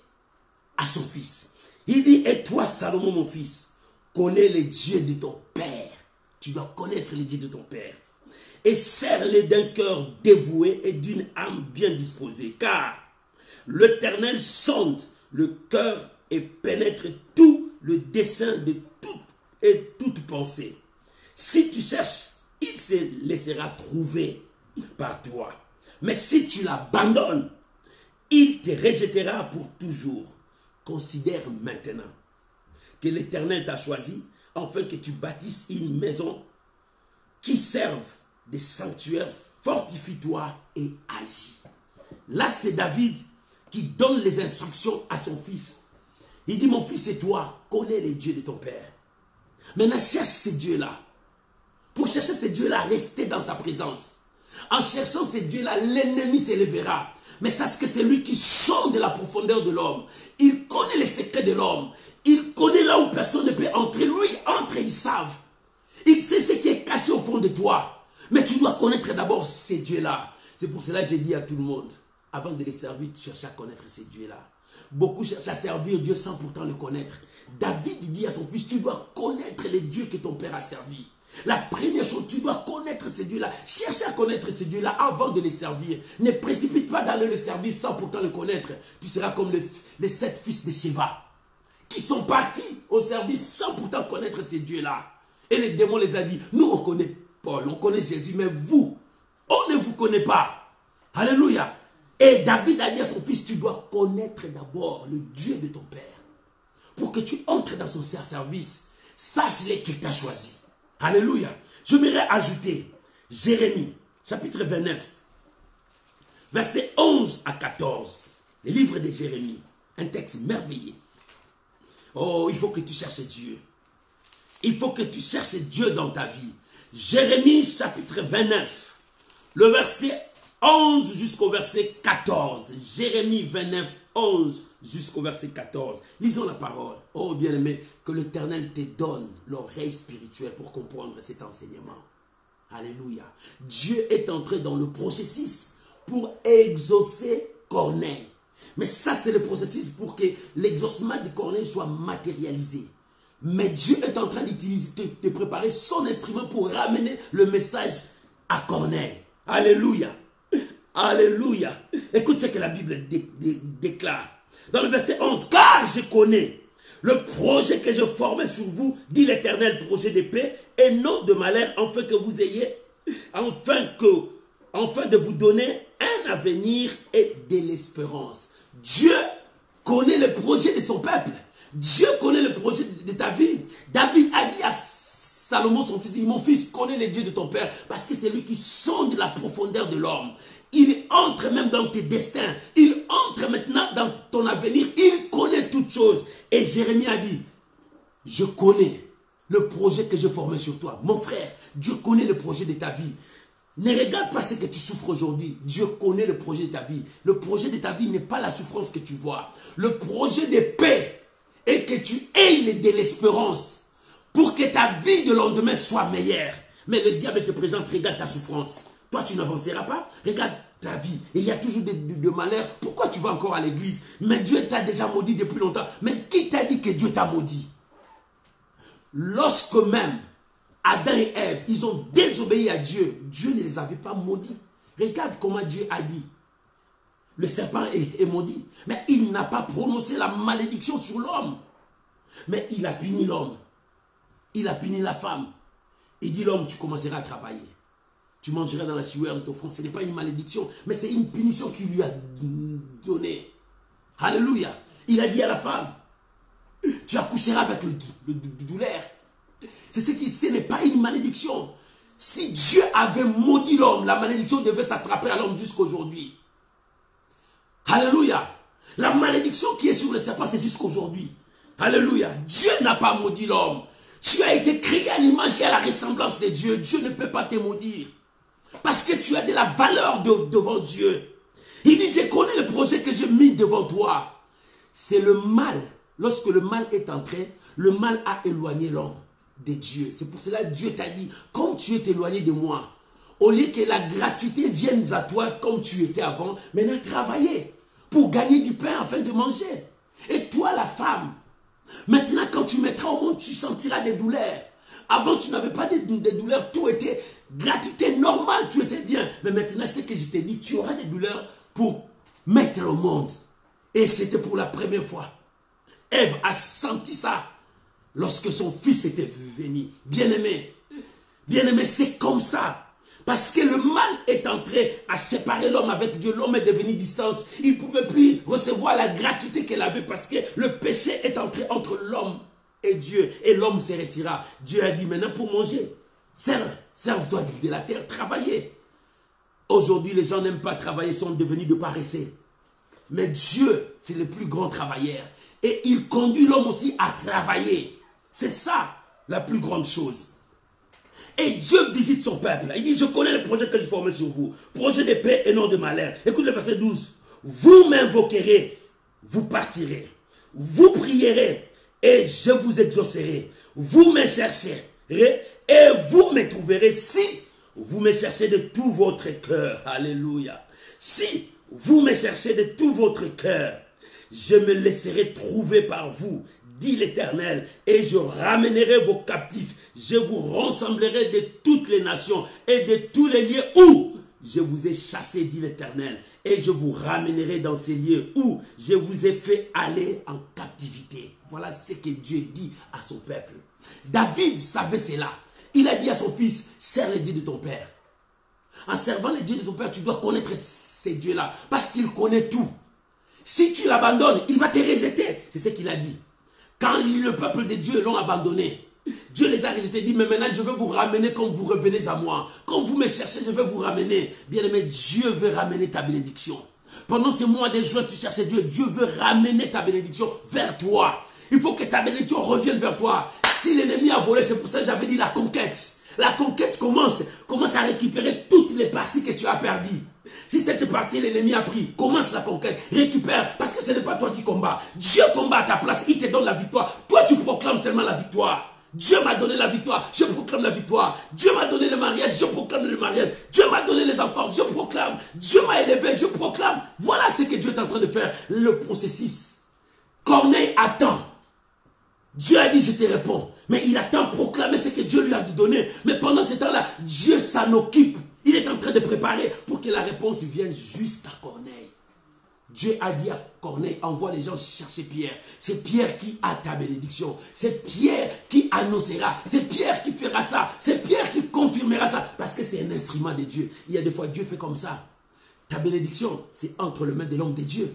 à son fils. Il dit, « Et toi, Salomon, mon fils, connais les dieux de ton père. » Tu dois connaître les dieux de ton père. « Et serre-les d'un cœur dévoué et d'une âme bien disposée. Car l'Éternel sonde le cœur et pénètre tout le dessein de toute pensée. Si tu cherches, il se laissera trouver par toi. Mais si tu l'abandonnes, il te rejettera pour toujours. Considère maintenant que l'Éternel t'a choisi afin que tu bâtisses une maison qui serve de sanctuaire. Fortifie-toi et agis. » Là, c'est David qui donne les instructions à son fils. Il dit, « Mon fils et toi, connais les dieux de ton père. Maintenant, cherche ces dieux-là. Pour chercher ces dieux-là, restez dans sa présence. En cherchant ces dieux-là, l'ennemi s'élèvera. Mais sache que c'est lui qui sonde la profondeur de l'homme. Il connaît les secrets de l'homme. Il connaît là où personne ne peut entrer. Lui entre et il savent. Il sait ce qui est caché au fond de toi. Mais tu dois connaître d'abord ces dieux-là. C'est pour cela que j'ai dit à tout le monde, avant de les servir, tu cherches à connaître ces dieux-là. Beaucoup cherchent à servir Dieu sans pourtant le connaître. David dit à son fils, tu dois connaître les dieux que ton père a servis. La première chose, tu dois connaître ces dieux-là. Cherche à connaître ces dieux-là avant de les servir. Ne précipite pas d'aller le servir sans pourtant le connaître. Tu seras comme les 7 fils de Sheva qui sont partis au service sans pourtant connaître ces dieux-là. Et les démons les a dit, nous on connaît Paul, on connaît Jésus, mais vous, on ne vous connaît pas. Alléluia. Et David a dit à son fils, tu dois connaître d'abord le Dieu de ton père. Pour que tu entres dans son service, sache-le qu'il t'a choisi. Alléluia. Je m'aimerais ajouter Jérémie, chapitre 29, versets 11 à 14. Le livre de Jérémie, un texte merveilleux. Oh, il faut que tu cherches Dieu. Il faut que tu cherches Dieu dans ta vie. Jérémie, chapitre 29, le verset 11 jusqu'au verset 14. Jérémie 29, 11 jusqu'au verset 14. Lisons la parole. Oh bien-aimé, que l'Éternel te donne l'oreille spirituelle pour comprendre cet enseignement. Alléluia. Dieu est entré dans le processus pour exaucer Corneille. Mais ça, c'est le processus pour que l'exaucement de Corneille soit matérialisé. Mais Dieu est en train d'utiliser, de préparer son instrument pour ramener le message à Corneille. Alléluia. Alléluia. Écoute ce que la Bible déclare. Dans le verset 11. « Car je connais le projet que je formais sur vous, dit l'Éternel, projet de paix et non de malheur, afin que vous ayez, afin de vous donner un avenir et de l'espérance. » Dieu connaît le projet de son peuple. Dieu connaît le projet de ta vie. David a dit à Salomon, son fils, mon fils, connais les dieux de ton père, parce que c'est lui qui sonde la profondeur de l'homme. Il entre même dans tes destins. Il entre maintenant dans ton avenir. Il connaît toutes choses. Et Jérémie a dit, je connais le projet que je formais sur toi. Mon frère, Dieu connaît le projet de ta vie. Ne regarde pas ce que tu souffres aujourd'hui. Dieu connaît le projet de ta vie. Le projet de ta vie n'est pas la souffrance que tu vois. Le projet de paix est que tu aies de l'espérance pour que ta vie de lendemain soit meilleure. Mais le diable te présente, regarde ta souffrance. Toi, tu n'avanceras pas. Regarde ta vie. Et il y a toujours de malheur. Pourquoi tu vas encore à l'église? Mais Dieu t'a déjà maudit depuis longtemps. Mais qui t'a dit que Dieu t'a maudit? Lorsque même Adam et Ève, ils ont désobéi à Dieu, Dieu ne les avait pas maudits. Regarde comment Dieu a dit. Le serpent est maudit. Mais il n'a pas prononcé la malédiction sur l'homme. Mais il a puni l'homme. Il a puni la femme. Il dit l'homme, tu commenceras à travailler. Tu mangeras dans la sueur de ton front. Ce n'est pas une malédiction, mais c'est une punition qu'il lui a donnée. Alléluia. Il a dit à la femme, tu accoucheras avec le douleur. Ce n'est pas une malédiction. Si Dieu avait maudit l'homme, la malédiction devait s'attraper à l'homme jusqu'aujourd'hui. Alléluia. La malédiction qui est sur le serpent, c'est jusqu'aujourd'hui. Alléluia. Dieu n'a pas maudit l'homme. Tu as été créé à l'image et à la ressemblance de Dieu. Dieu ne peut pas te maudire. Parce que tu as de la valeur devant Dieu. Il dit, je connais le projet que j'ai mis devant toi. C'est le mal. Lorsque le mal est entré, le mal a éloigné l'homme de Dieu. C'est pour cela que Dieu t'a dit, comme tu es éloigné de moi, au lieu que la gratuité vienne à toi comme tu étais avant, maintenant travailler pour gagner du pain afin de manger. Et toi la femme, maintenant quand tu mettras au monde, tu sentiras des douleurs. Avant tu n'avais pas des douleurs, tout était gratuité normale, tu étais bien. Mais maintenant c'est ce que je t'ai dit, tu auras des douleurs pour mettre au monde. Et c'était pour la première fois. Ève a senti ça lorsque son fils était venu. Bien-aimé, c'est comme ça. Parce que le mal est entré à séparer l'homme avec Dieu. L'homme est devenu distance. Il ne pouvait plus recevoir la gratuité qu'il avait parce que le péché est entré entre l'homme et Dieu. Et l'homme se retira. Dieu a dit maintenant pour manger, serve-toi de la terre, travaillez. Aujourd'hui, les gens n'aiment pas travailler, sont devenus de paresseux. Mais Dieu, c'est le plus grand travailleur. Et il conduit l'homme aussi à travailler. C'est ça la plus grande chose. Et Dieu visite son peuple. Il dit, je connais le projet que j'ai formé sur vous. Projet de paix et non de malheur. Écoute le verset 12. Vous m'invoquerez, vous partirez. Vous prierez et je vous exaucerai. Vous me chercherez et vous me trouverez si vous me cherchez de tout votre cœur. Alléluia. Si vous me cherchez de tout votre cœur, je me laisserai trouver par vous, dit l'Éternel, et je ramènerai vos captifs. Je vous rassemblerai de toutes les nations et de tous les lieux où je vous ai chassés, dit l'Éternel, et je vous ramènerai dans ces lieux où je vous ai fait aller en captivité. Voilà ce que Dieu dit à son peuple. David savait cela. Il a dit à son fils, serre les dieux de ton père. En servant les dieux de ton père, tu dois connaître ces dieux-là, parce qu'il connaît tout. Si tu l'abandonnes, il va te rejeter. C'est ce qu'il a dit. Quand le peuple de Dieu l'ont abandonné, Dieu les a rejetés. Il dit, mais maintenant je vais vous ramener comme vous revenez à moi. Quand vous me cherchez, je vais vous ramener. Bien aimé, Dieu veut ramener ta bénédiction. Pendant ces mois de juin, tu cherches Dieu. Dieu veut ramener ta bénédiction vers toi. Il faut que ta bénédiction revienne vers toi. Si l'ennemi a volé, c'est pour ça que j'avais dit la conquête. La conquête commence à récupérer toutes les parties que tu as perdues. Si cette partie l'ennemi a pris, commence la conquête, récupère, parce que ce n'est pas toi qui combats. Dieu combat à ta place, il te donne la victoire. Toi tu proclames seulement la victoire. Dieu m'a donné la victoire, je proclame la victoire. Dieu m'a donné le mariage, je proclame le mariage. Dieu m'a donné les enfants, je proclame. Dieu m'a élevé, je proclame. Voilà ce que Dieu est en train de faire, le processus. Corneille attend. Dieu a dit, je te réponds. Mais il attend proclamer ce que Dieu lui a donné. Mais pendant ce temps-là, Dieu s'en occupe. Il est en train de préparer pour que la réponse vienne juste à Corneille. Dieu a dit à Corneille, envoie les gens chercher Pierre. C'est Pierre qui a ta bénédiction. C'est Pierre qui annoncera. C'est Pierre qui fera ça. C'est Pierre qui confirmera ça. Parce que c'est un instrument de Dieu. Il y a des fois, Dieu fait comme ça. Ta bénédiction, c'est entre les mains de l'homme de Dieu.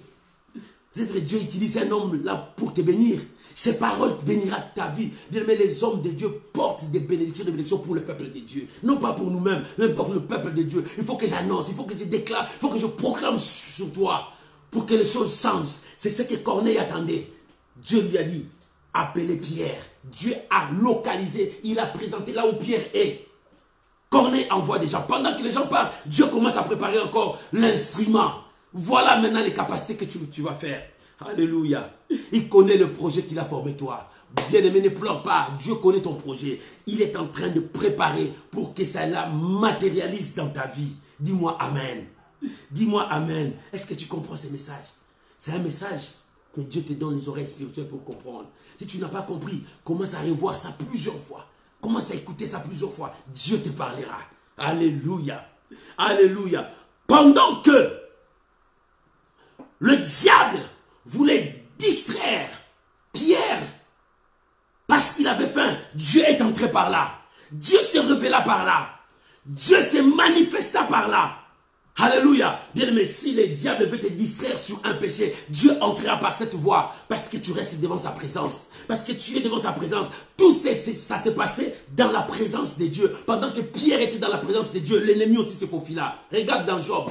Peut-être Dieu utilise un homme là pour te bénir. Ces paroles bénira ta vie. Bien aimé, les hommes de Dieu portent des bénédictions pour le peuple de Dieu. Non pas pour nous-mêmes, mais pour le peuple de Dieu. Il faut que j'annonce, il faut que je déclare, il faut que je proclame sur toi pour que les choses changent. C'est ce que Corneille attendait. Dieu lui a dit, appelez Pierre. Dieu a localisé, il a présenté là où Pierre est. Corneille envoie des gens. Pendant que les gens parlent, Dieu commence à préparer encore l'instrument. Voilà maintenant les capacités que tu vas faire. Alléluia. Il connaît le projet qu'il a formé toi. Bien-aimé, ne pleure pas. Dieu connaît ton projet. Il est en train de préparer pour que ça la matérialise dans ta vie. Dis-moi Amen. Dis-moi Amen. Est-ce que tu comprends ces messages? C'est un message que Dieu te donne les oreilles spirituelles pour comprendre. Si tu n'as pas compris, commence à revoir ça plusieurs fois. Commence à écouter ça plusieurs fois. Dieu te parlera. Alléluia. Alléluia. Pendant que le diable voulait distraire Pierre parce qu'il avait faim, Dieu est entré par là. Dieu s'est révélé par là. Dieu s'est manifesté par là. Alléluia. Bien-aimé, si le diable veut te distraire sur un péché, Dieu entrera par cette voie parce que tu restes devant sa présence. Parce que tu es devant sa présence. Tout ça s'est passé dans la présence de Dieu. Pendant que Pierre était dans la présence de Dieu, l'ennemi aussi se faufila. Regarde dans Job.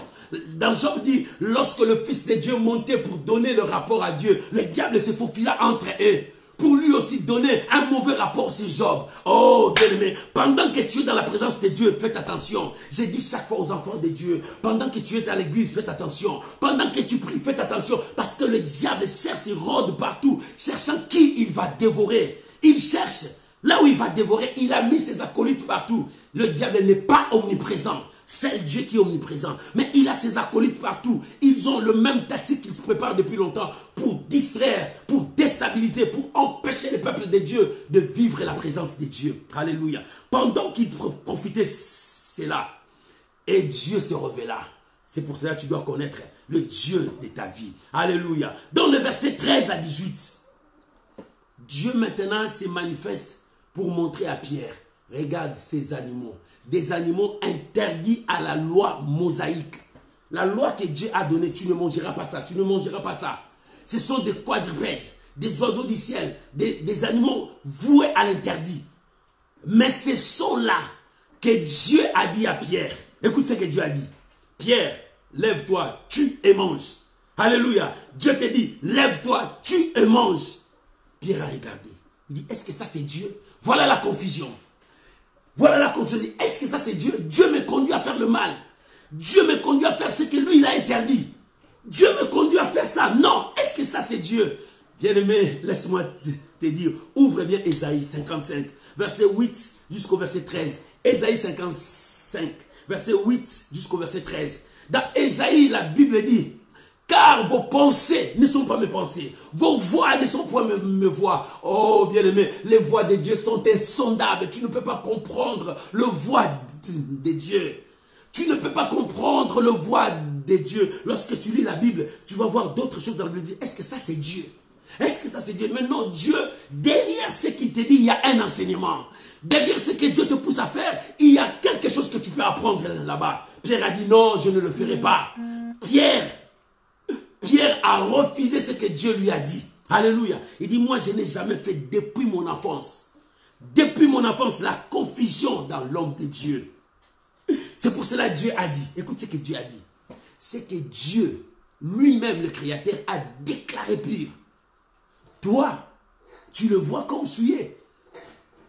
Dans Job dit, lorsque le Fils de Dieu montait pour donner le rapport à Dieu, le diable se faufila entre eux. Pour lui aussi donner un mauvais rapport sur Job. Oh, bien-aimé, pendant que tu es dans la présence de Dieu, faites attention. J'ai dit chaque fois aux enfants de Dieu, pendant que tu es à l'église, faites attention. Pendant que tu pries, faites attention. Parce que le diable cherche, il rôde partout, cherchant qui il va dévorer. Il cherche, là où il va dévorer, il a mis ses acolytes partout. Le diable n'est pas omniprésent. C'est Dieu qui est omniprésent. Mais il a ses acolytes partout. Ils ont le même tactique qu'ils préparent depuis longtemps pour distraire, pour déstabiliser, pour empêcher le peuple de Dieu de vivre la présence de Dieu. Alléluia. Pendant qu'ils profitaient, c'est là. Et Dieu se révéla. C'est pour cela que tu dois connaître le Dieu de ta vie. Alléluia. Dans le verset 13 à 18, Dieu maintenant se manifeste pour montrer à Pierre. Regarde ces animaux. Des animaux interdits à la loi mosaïque. La loi que Dieu a donnée, tu ne mangeras pas ça, tu ne mangeras pas ça. Ce sont des quadrupèdes, des oiseaux du ciel, des animaux voués à l'interdit. Mais ce sont là que Dieu a dit à Pierre. Écoute ce que Dieu a dit. Pierre, lève-toi, tue et mange. Alléluia. Dieu te dit, lève-toi, tue et mange. Pierre a regardé. Il dit, est-ce que ça c'est Dieu? Voilà la confusion. Voilà la confusion. Est-ce que ça c'est Dieu? Dieu me conduit à faire le mal. Dieu me conduit à faire ce que lui il a interdit. Dieu me conduit à faire ça. Non, est-ce que ça c'est Dieu? Bien-aimé, laisse-moi te dire, ouvre bien Ésaïe 55, verset 8 jusqu'au verset 13. Ésaïe 55, verset 8 jusqu'au verset 13. Dans Ésaïe, la Bible dit, car vos pensées ne sont pas mes pensées. Vos voix ne sont pas mes voix. Oh, bien-aimé, les voix de Dieu sont insondables. Tu ne peux pas comprendre le voix de Dieu. Tu ne peux pas comprendre le voix de Dieu. Lorsque tu lis la Bible, tu vas voir d'autres choses dans la Bible. Est-ce que ça c'est Dieu? Est-ce que ça c'est Dieu? Mais non, Dieu, derrière ce qu'il te dit, il y a un enseignement. Derrière ce que Dieu te pousse à faire, il y a quelque chose que tu peux apprendre là-bas. Pierre a dit non, je ne le ferai pas. Pierre a refusé ce que Dieu lui a dit. Alléluia. Il dit, moi je n'ai jamais fait depuis mon enfance. Depuis mon enfance, la confusion dans l'homme de Dieu. C'est pour cela que Dieu a dit. Écoute ce que Dieu a dit. C'est que Dieu, lui-même le Créateur, a déclaré pur. Toi, tu le vois comme tu es.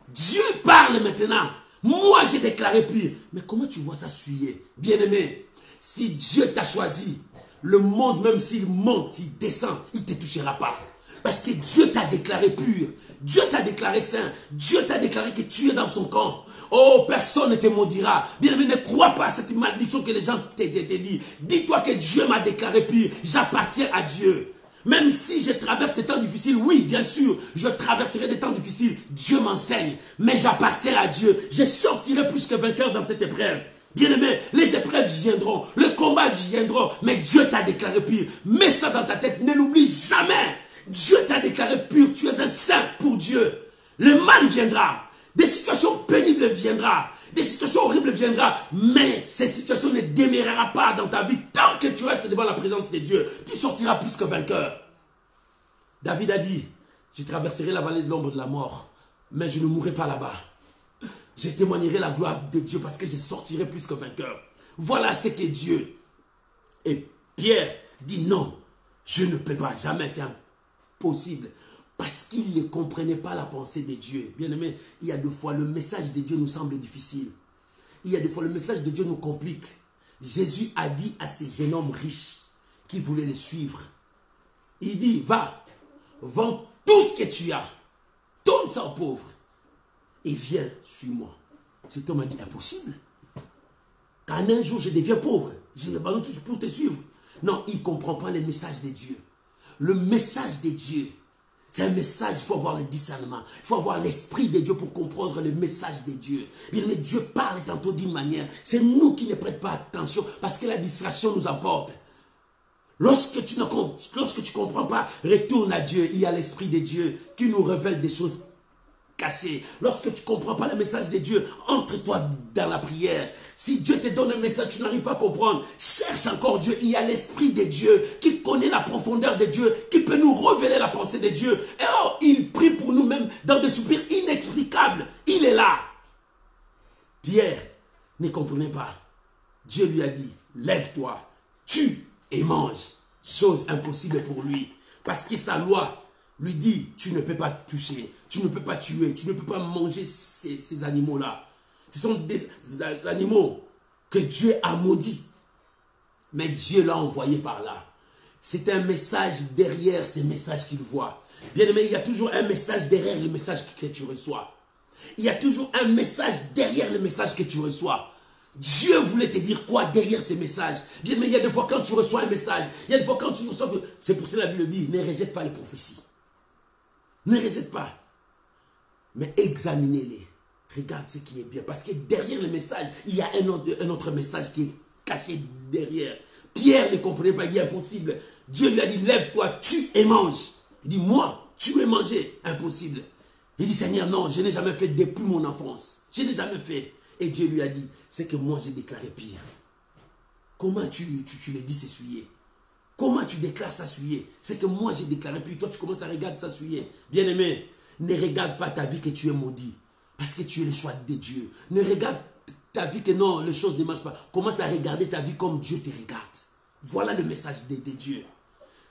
Dieu parle maintenant. Moi j'ai déclaré pur. Mais comment tu vois ça suyer? Bien-aimé, si Dieu t'a choisi, le monde, même s'il monte, il descend, il ne te touchera pas. Parce que Dieu t'a déclaré pur. Dieu t'a déclaré saint. Dieu t'a déclaré que tu es dans son camp. Oh, personne ne te maudira. Bien-aimé, ne crois pas à cette malédiction que les gens te disent. Dis-toi que Dieu m'a déclaré pur. J'appartiens à Dieu. Même si je traverse des temps difficiles, oui, bien sûr, je traverserai des temps difficiles. Dieu m'enseigne. Mais j'appartiens à Dieu. Je sortirai plus que vainqueur dans cette épreuve. Bien-aimé, les épreuves viendront, le combat viendra, mais Dieu t'a déclaré pur. Mets ça dans ta tête, ne l'oublie jamais. Dieu t'a déclaré pur, tu es un saint pour Dieu. Le mal viendra, des situations pénibles viendront, des situations horribles viendront, mais ces situations ne demeureront pas dans ta vie tant que tu restes devant la présence de Dieu. Tu sortiras plus que vainqueur. David a dit, je traverserai la vallée de l'ombre de la mort, mais je ne mourrai pas là-bas. Je témoignerai la gloire de Dieu parce que je sortirai plus que vainqueur. Voilà ce que Dieu. Et Pierre dit non, je ne peux pas, jamais, c'est impossible. Parce qu'il ne comprenait pas la pensée de Dieu. Bien aimé, il y a des fois le message de Dieu nous semble difficile. Il y a des fois le message de Dieu nous complique. Jésus a dit à ces jeunes hommes riches qui voulaient le suivre. Il dit, va, vends tout ce que tu as, donne ça aux pauvres. Et viens, suis-moi. Cet homme a dit, impossible. Quand un jour je deviens pauvre, Je l'abandonne toujours pour te suivre. Non, il ne comprend pas les messages de Dieu. Le message de Dieu, c'est un message, il faut avoir le discernement. Il faut avoir l'esprit de Dieu pour comprendre le message de Dieu. Bien, mais Dieu parle tantôt d'une manière. C'est nous qui ne prêtons pas attention parce que la distraction nous emporte. Lorsque tu ne comprends pas, retourne à Dieu. Il y a l'esprit de Dieu qui nous révèle des choses cachées. Lorsque tu ne comprends pas le message de Dieu, entre-toi dans la prière. Si Dieu te donne un message, tu n'arrives pas à comprendre. Cherche encore Dieu. Il y a l'esprit de Dieu qui connaît la profondeur de Dieu, qui peut nous révéler la pensée de Dieu. Et oh, il prie pour nous-mêmes dans des soupirs inexplicables. Il est là. Pierre ne comprenait pas. Dieu lui a dit, lève-toi, tue et mange. Chose impossible pour lui. Parce que sa loi lui dit, tu ne peux pas toucher, tu ne peux pas tuer, tu ne peux pas manger ces animaux-là. Ce sont des animaux que Dieu a maudits. Mais Dieu l'a envoyé par là. C'est un message derrière ces messages qu'il voit. Bien aimé, il y a toujours un message derrière le message que tu reçois. Il y a toujours un message derrière le message que tu reçois. Dieu voulait te dire quoi derrière ces messages? Bien, mais il y a des fois quand tu reçois un message, il y a des fois quand tu reçois... C'est pour cela que la Bible dit, ne rejette pas les prophéties. Ne rejette pas. Mais examinez-les. Regarde ce qui est bien. Parce que derrière le message, il y a un autre message qui est caché derrière. Pierre ne comprenait pas, il dit impossible. Dieu lui a dit, lève-toi, tue et mange. Il dit, moi, tue et manger, impossible. Il dit, Seigneur, non, je n'ai jamais fait depuis mon enfance. Je n'ai jamais fait. Et Dieu lui a dit, c'est que moi j'ai déclaré pire. Comment tu le dis s'essuyer? Comment tu déclares s'essuyer? C'est que moi j'ai déclaré pire. Toi tu commences à regarder s'essuyer. Bien aimé, ne regarde pas ta vie que tu es maudit. Parce que tu es le choix de Dieu. Ne regarde ta vie que non, les choses ne marchent pas. Commence à regarder ta vie comme Dieu te regarde. Voilà le message de Dieu.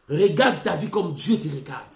Regarde ta vie comme Dieu te regarde.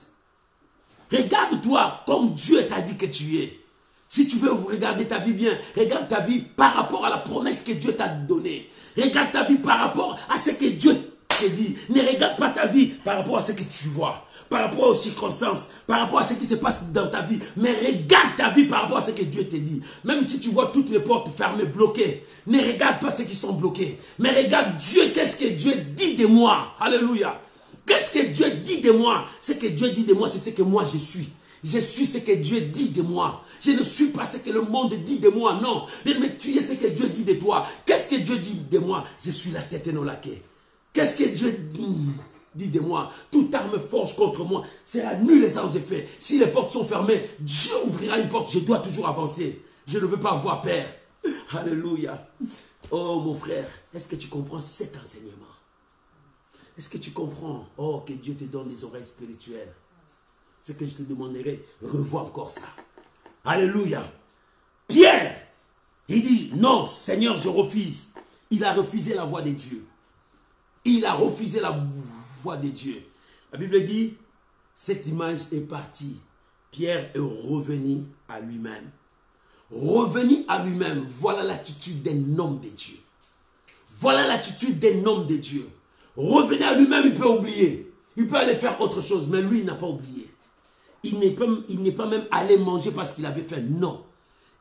Regarde-toi comme Dieu t'a dit que tu es. Si tu veux regarder ta vie bien, regarde ta vie par rapport à la promesse que Dieu t'a donnée. Regarde ta vie par rapport à ce que Dieu te dit. Ne regarde pas ta vie par rapport à ce que tu vois, par rapport aux circonstances, par rapport à ce qui se passe dans ta vie. Mais regarde ta vie par rapport à ce que Dieu te dit. Même si tu vois toutes les portes fermées, bloquées, ne regarde pas ceux qui sont bloqués. Mais regarde Dieu, qu'est-ce que Dieu dit de moi. Alléluia. Qu'est-ce que Dieu dit de moi? Ce que Dieu dit de moi, c'est ce que moi je suis. Je suis ce que Dieu dit de moi. Je ne suis pas ce que le monde dit de moi, non. Mais tu es ce que Dieu dit de toi. Qu'est-ce que Dieu dit de moi? Je suis la tête et non la queue. Qu'est-ce que Dieu dit de moi? Toute arme forge contre moi sera nulle et sans effet. Si les portes sont fermées, Dieu ouvrira une porte. Je dois toujours avancer. Je ne veux pas avoir peur. Alléluia. Oh mon frère, est-ce que tu comprends cet enseignement? Est-ce que tu comprends? Oh, que Dieu te donne des oreilles spirituelles. Ce que je te demanderai, revois encore ça. Alléluia. Pierre, il dit, non, Seigneur, je refuse. Il a refusé la voix de Dieu. Il a refusé la voix de Dieu. La Bible dit, cette image est partie. Pierre est revenu à lui-même. Revenu à lui-même, voilà l'attitude d'un homme de Dieu. Voilà l'attitude d'un homme de Dieu. Revenir à lui-même, il peut oublier. Il peut aller faire autre chose, mais lui, il n'a pas oublié. Il n'est pas même allé manger parce qu'il avait faim. Non.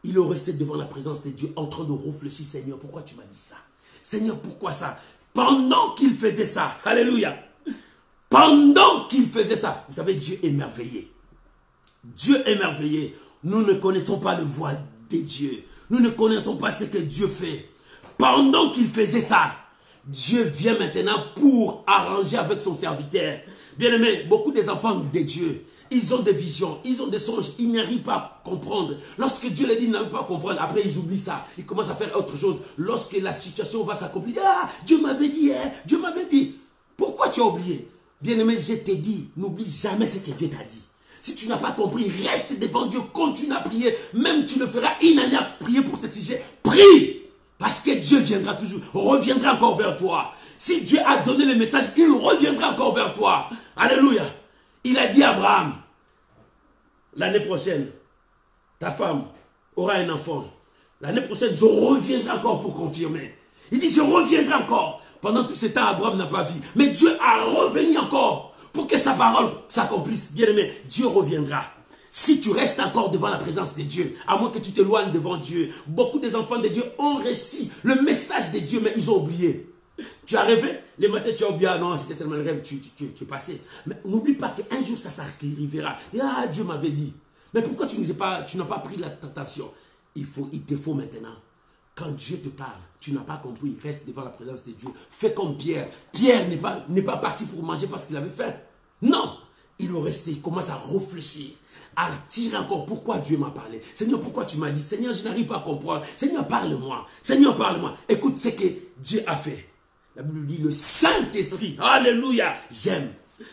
Il est resté devant la présence de Dieu en train de réfléchir. Seigneur, pourquoi tu m'as dit ça? Seigneur, pourquoi ça? Pendant qu'il faisait ça. Alléluia. Pendant qu'il faisait ça. Vous savez, Dieu est merveilleux. Dieu est merveilleux. Nous ne connaissons pas le voix de Dieu. Nous ne connaissons pas ce que Dieu fait. Pendant qu'il faisait ça, Dieu vient maintenant pour arranger avec son serviteur. Bien aimé, beaucoup des enfants de Dieu, ils ont des visions, ils ont des songes, ils n'arrivent pas à comprendre. Lorsque Dieu les dit, ils n'arrivent pas à comprendre. Après, ils oublient ça. Ils commencent à faire autre chose. Lorsque la situation va s'accomplir, ah, Dieu m'avait dit, hein, Dieu m'avait dit. Pourquoi tu as oublié? Bien aimé, je t'ai dit, n'oublie jamais ce que Dieu t'a dit. Si tu n'as pas compris, reste devant Dieu, continue à prier. Même tu le feras une année à prier pour ce sujet. Prie! Parce que Dieu viendra toujours, reviendra encore vers toi. Si Dieu a donné le message, il reviendra encore vers toi. Alléluia. Il a dit à Abraham, l'année prochaine, ta femme aura un enfant. L'année prochaine, je reviendrai encore pour confirmer. Il dit, je reviendrai encore. Pendant tout ce temps, Abraham n'a pas vu. Mais Dieu a revenu encore pour que sa parole s'accomplisse. Bien aimé, Dieu reviendra. Si tu restes encore devant la présence de Dieu, à moins que tu t'éloignes devant Dieu, beaucoup des enfants de Dieu ont reçu le message de Dieu, mais ils ont oublié. Tu as rêvé, le matin tu as oublié, ah non, c'était seulement le rêve, tu es passé. Mais n'oublie pas qu'un jour ça s'arrivera. Ah, Dieu m'avait dit. Mais pourquoi tu n'as pas pris la tentation? Il te faut maintenant. Quand Dieu te parle, tu n'as pas compris, reste devant la présence de Dieu. Fais comme Pierre. Pierre n'est pas parti pour manger parce qu'il avait faim. Non, il est resté, il commence à réfléchir, à tirer encore. Pourquoi Dieu m'a parlé? Seigneur, pourquoi tu m'as dit? Seigneur, je n'arrive pas à comprendre. Seigneur, parle-moi. Seigneur, parle-moi. Écoute ce que Dieu a fait. La Bible dit le Saint-Esprit. Alléluia. J'aime.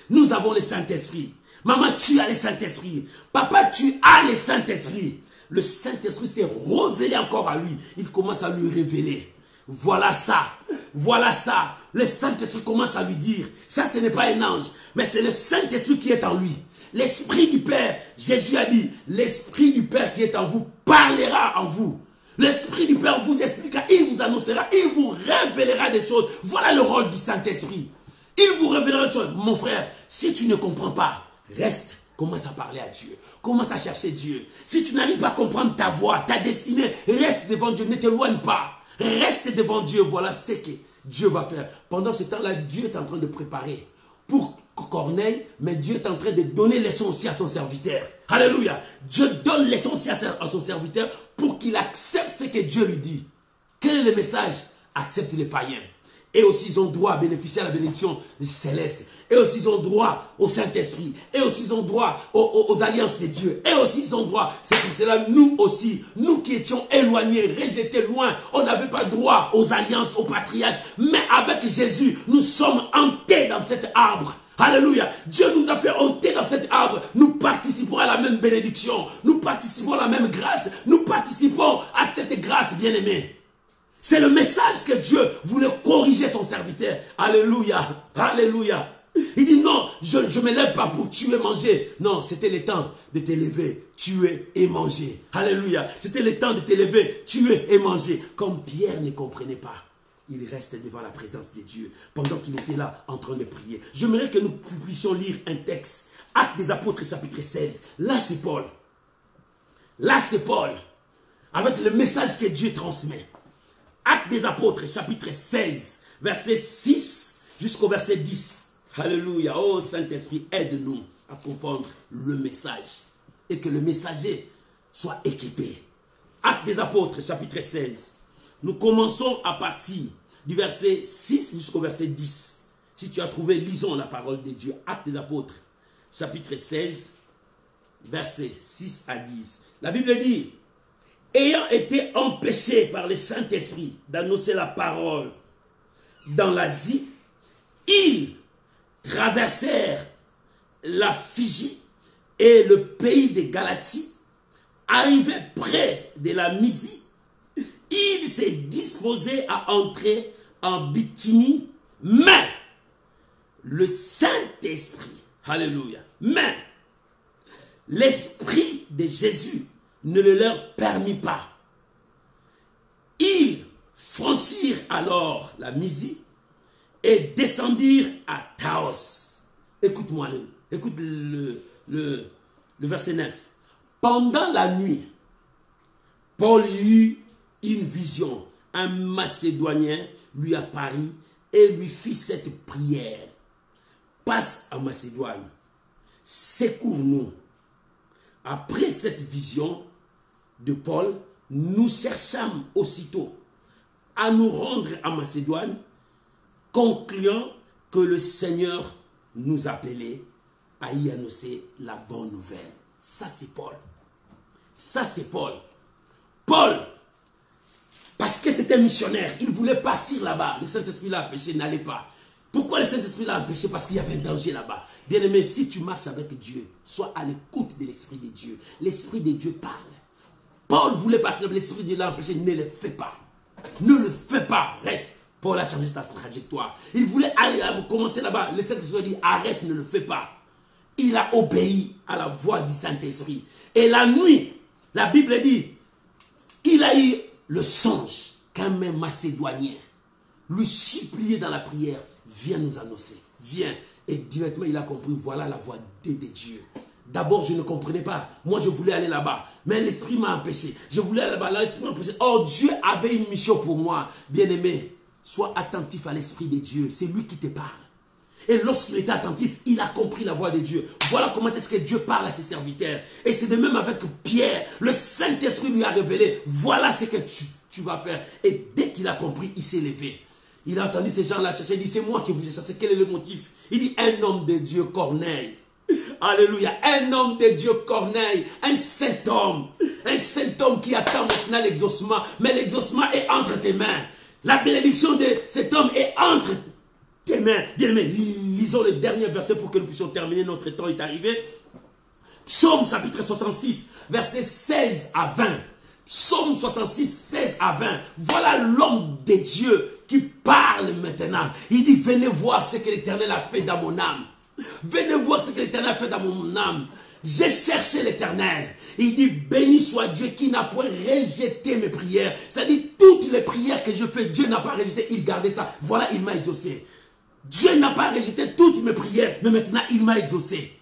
Nous avons le Saint-Esprit. Maman, tu as le Saint-Esprit. Papa, tu as le Saint-Esprit. Le Saint-Esprit s'est révélé encore à lui. Il commence à lui révéler. Voilà ça. Voilà ça. Le Saint-Esprit commence à lui dire. Ça, ce n'est pas un ange. Mais c'est le Saint-Esprit qui est en lui. L'Esprit du Père. Jésus a dit. L'Esprit du Père qui est en vous parlera en vous. L'Esprit du Père vous expliquera. Il vous annoncera. Il vous révélera des choses. Voilà le rôle du Saint-Esprit. Il vous révélera des choses. Mon frère, si tu ne comprends pas, reste. Commence à parler à Dieu. Commence à chercher Dieu. Si tu n'arrives pas à comprendre ta voie, ta destinée, reste devant Dieu. Ne t'éloigne pas. Reste devant Dieu. Voilà ce que Dieu va faire. Pendant ce temps-là, Dieu est en train de préparer pour Corneille, mais Dieu est en train de donner leçon aussi à son serviteur. Alléluia. Dieu donne leçon aussi à son serviteur pour qu'il accepte ce que Dieu lui dit. Quel est le message? Accepte les païens. Et aussi ils ont droit à bénéficier de la bénédiction céleste. Et aussi ils ont droit au Saint-Esprit. Et aussi ils ont droit aux alliances de Dieu. Et aussi ils ont droit. C'est pour cela, nous aussi, nous qui étions éloignés, rejetés loin, on n'avait pas droit aux alliances, aux patriarches. Mais avec Jésus, nous sommes hantés dans cet arbre. Alléluia. Dieu nous a fait hanter dans cet arbre. Nous participons à la même bénédiction. Nous participons à la même grâce. Nous participons à cette grâce, bien-aimée. C'est le message que Dieu voulait corriger son serviteur. Alléluia. Alléluia. Il dit non, je ne me lève pas pour tuer, manger. Non, c'était le temps de te lever, tuer et manger. Alléluia. C'était le temps de te lever, tuer et manger. Comme Pierre ne comprenait pas, il reste devant la présence de Dieu pendant qu'il était là en train de prier. J'aimerais que nous puissions lire un texte. Actes des Apôtres chapitre 16. Là c'est Paul. Là c'est Paul. Avec le message que Dieu transmet. Actes des Apôtres, chapitre 16, verset 6 jusqu'au verset 10. Alléluia. Oh Saint-Esprit, aide-nous à comprendre le message. Et que le messager soit équipé. Actes des Apôtres, chapitre 16. Nous commençons à partir du verset 6 jusqu'au verset 10. Si tu as trouvé, lisons la parole de Dieu. Actes des Apôtres, chapitre 16, verset 6 à 10. La Bible dit... Ayant été empêchés par le Saint-Esprit d'annoncer la parole dans l'Asie, ils traversèrent la Phrygie et le pays de Galatie, arrivés près de la Mysie. Ils s'est disposés à entrer en Bithynie, mais le Saint-Esprit, alléluia, mais l'Esprit de Jésus ne le leur permit pas. Ils franchirent alors la Mysie et descendirent à Taos. Écoute-moi, écoute le verset 9. Pendant la nuit, Paul eut une vision. Un Macédonien lui apparut et lui fit cette prière. Passe en Macédoine, secours-nous. Après cette vision de Paul, nous cherchâmes aussitôt à nous rendre à Macédoine, concluant que le Seigneur nous appelait à y annoncer la bonne nouvelle. Ça c'est Paul. Ça c'est Paul. Paul, parce que c'était missionnaire, il voulait partir là-bas. Le Saint-Esprit l'a empêché, n'allait pas. Pourquoi le Saint-Esprit l'a empêché? Parce qu'il y avait un danger là-bas. Bien-aimé, si tu marches avec Dieu, sois à l'écoute de l'Esprit de Dieu. L'Esprit de Dieu parle. Paul voulait partir, l'Esprit de Dieu l'a empêché. Ne le fais pas. Ne le fais pas. Reste. Paul a changé sa trajectoire. Il voulait aller commencer là-bas. Le Saint-Esprit a dit, arrête, ne le fais pas. Il a obéi à la voix du Saint-Esprit. Et la nuit, la Bible dit, il a eu le songe qu'un même Macédonien lui suppliait dans la prière. Viens nous annoncer, viens. Et directement, il a compris, voilà la voix de Dieu. D'abord, je ne comprenais pas. Moi, je voulais aller là-bas. Mais l'Esprit m'a empêché. Je voulais aller là-bas, l'Esprit m'a empêché. Oh, Dieu avait une mission pour moi. Bien-aimé, Sois attentif à l'Esprit de Dieu. C'est lui qui te parle. Et lorsqu'il était attentif, il a compris la voix de Dieu. Voilà comment est-ce que Dieu parle à ses serviteurs. Et c'est de même avec Pierre. Le Saint-Esprit lui a révélé, voilà ce que tu vas faire. Et dès qu'il a compris, il s'est levé. Il a entendu ces gens-là chercher. Il dit, c'est moi qui vous ai cherché. Quel est le motif? Il dit, un homme de Dieu, Corneille. Alléluia. Un homme de Dieu, Corneille. Un saint homme. Un saint homme qui attend maintenant l'exaucement. Mais l'exaucement est entre tes mains. La bénédiction de cet homme est entre tes mains. Bien-aimés, lisons le dernier verset pour que nous puissions terminer. Notre temps est arrivé. Psaume chapitre 66, versets 16 à 20. Psaume 66, 16 à 20. Voilà l'homme de Dieu qui parle maintenant. Il dit, venez voir ce que l'Éternel a fait dans mon âme. Venez voir ce que l'Éternel a fait dans mon âme. J'ai cherché l'Éternel. Il dit, béni soit Dieu qui n'a point rejeté mes prières. C'est-à-dire, toutes les prières que je fais, Dieu n'a pas rejeté, il gardait ça. Voilà, il m'a exaucé. Dieu n'a pas rejeté toutes mes prières, mais maintenant, il m'a exaucé.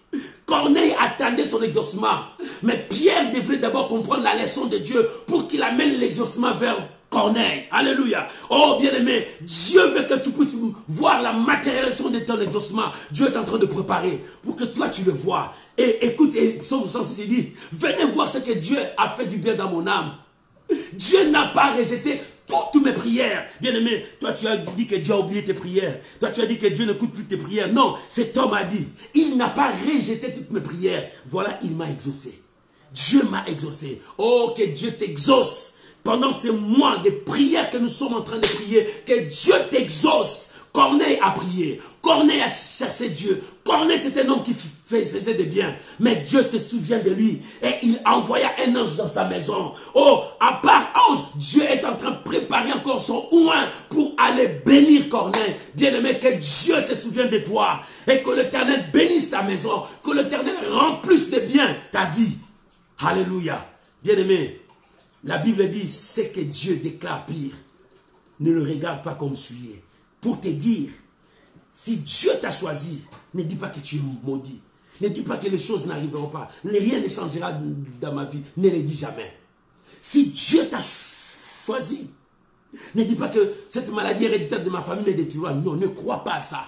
Corneille attendait son exaucement. Mais Pierre devait d'abord comprendre la leçon de Dieu pour qu'il amène l'exaucement vers Corneille. Alléluia. Oh bien-aimé, Dieu veut que tu puisses voir la matérialisation de ton exaucement. Dieu est en train de préparer pour que toi tu le vois. Et écoute, Psaume 66 il dit, venez voir ce que Dieu a fait du bien dans mon âme. Dieu n'a pas rejeté toutes mes prières. Bien-aimé, toi tu as dit que Dieu a oublié tes prières. Toi tu as dit que Dieu n'écoute plus tes prières. Non, cet homme a dit, il n'a pas rejeté toutes mes prières. Voilà, il m'a exaucé. Dieu m'a exaucé. Oh, que Dieu t'exauce. Pendant ces mois de prières que nous sommes en train de prier, que Dieu t'exauce. Corneille a prié. Corneille a cherché Dieu. Corneille, c'est un homme qui faisait des biens. Mais Dieu se souvient de lui. Et il envoya un ange dans sa maison. Oh, à part ange, Dieu est en train de préparer encore son oint pour aller bénir Corneille. Bien-aimé, que Dieu se souvienne de toi. Et que l'Éternel bénisse ta maison. Que l'Éternel remplisse de biens ta vie. Alléluia. Bien-aimé, la Bible dit, ce que Dieu déclare pire, ne le regarde pas comme souillé. Pour te dire, si Dieu t'a choisi, ne dis pas que tu es maudit. Ne dis pas que les choses n'arriveront pas. Rien ne changera dans ma vie. Ne le dis jamais. Si Dieu t'a choisi, ne dis pas que cette maladie héréditaire de ma famille me détruira. Non, ne crois pas à ça.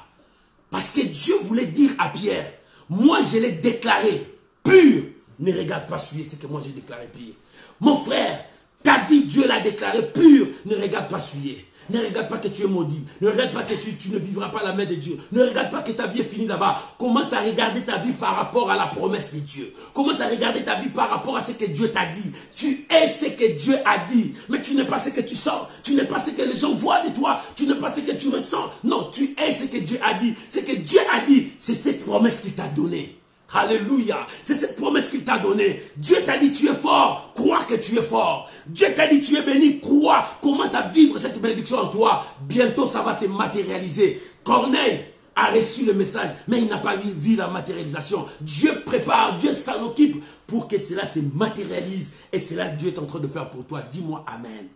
Parce que Dieu voulait dire à Pierre, moi je l'ai déclaré pur. Ne regarde pas souillé ce que moi j'ai déclaré pur. Mon frère, ta vie, Dieu l'a déclaré pure. Ne regarde pas souillé. Ne regarde pas que tu es maudit. Ne regarde pas que tu ne vivras pas la main de Dieu. Ne regarde pas que ta vie est finie là-bas. Commence à regarder ta vie par rapport à la promesse de Dieu. Commence à regarder ta vie par rapport à ce que Dieu t'a dit. Tu es ce que Dieu a dit. Mais tu n'es pas ce que tu sens. Tu n'es pas ce que les gens voient de toi. Tu n'es pas ce que tu ressens. Non, tu es ce que Dieu a dit. Ce que Dieu a dit, c'est cette promesse qu'il t'a donnée. Alléluia. C'est cette promesse qu'il t'a donnée. Dieu t'a dit tu es fort. Crois que tu es fort. Dieu t'a dit tu es béni. Crois. Commence à vivre cette bénédiction en toi. Bientôt ça va se matérialiser. Corneille a reçu le message, mais il n'a pas vu la matérialisation. Dieu prépare, Dieu s'en occupe pour que cela se matérialise. Et c'est là que Dieu est en train de faire pour toi. Dis-moi Amen.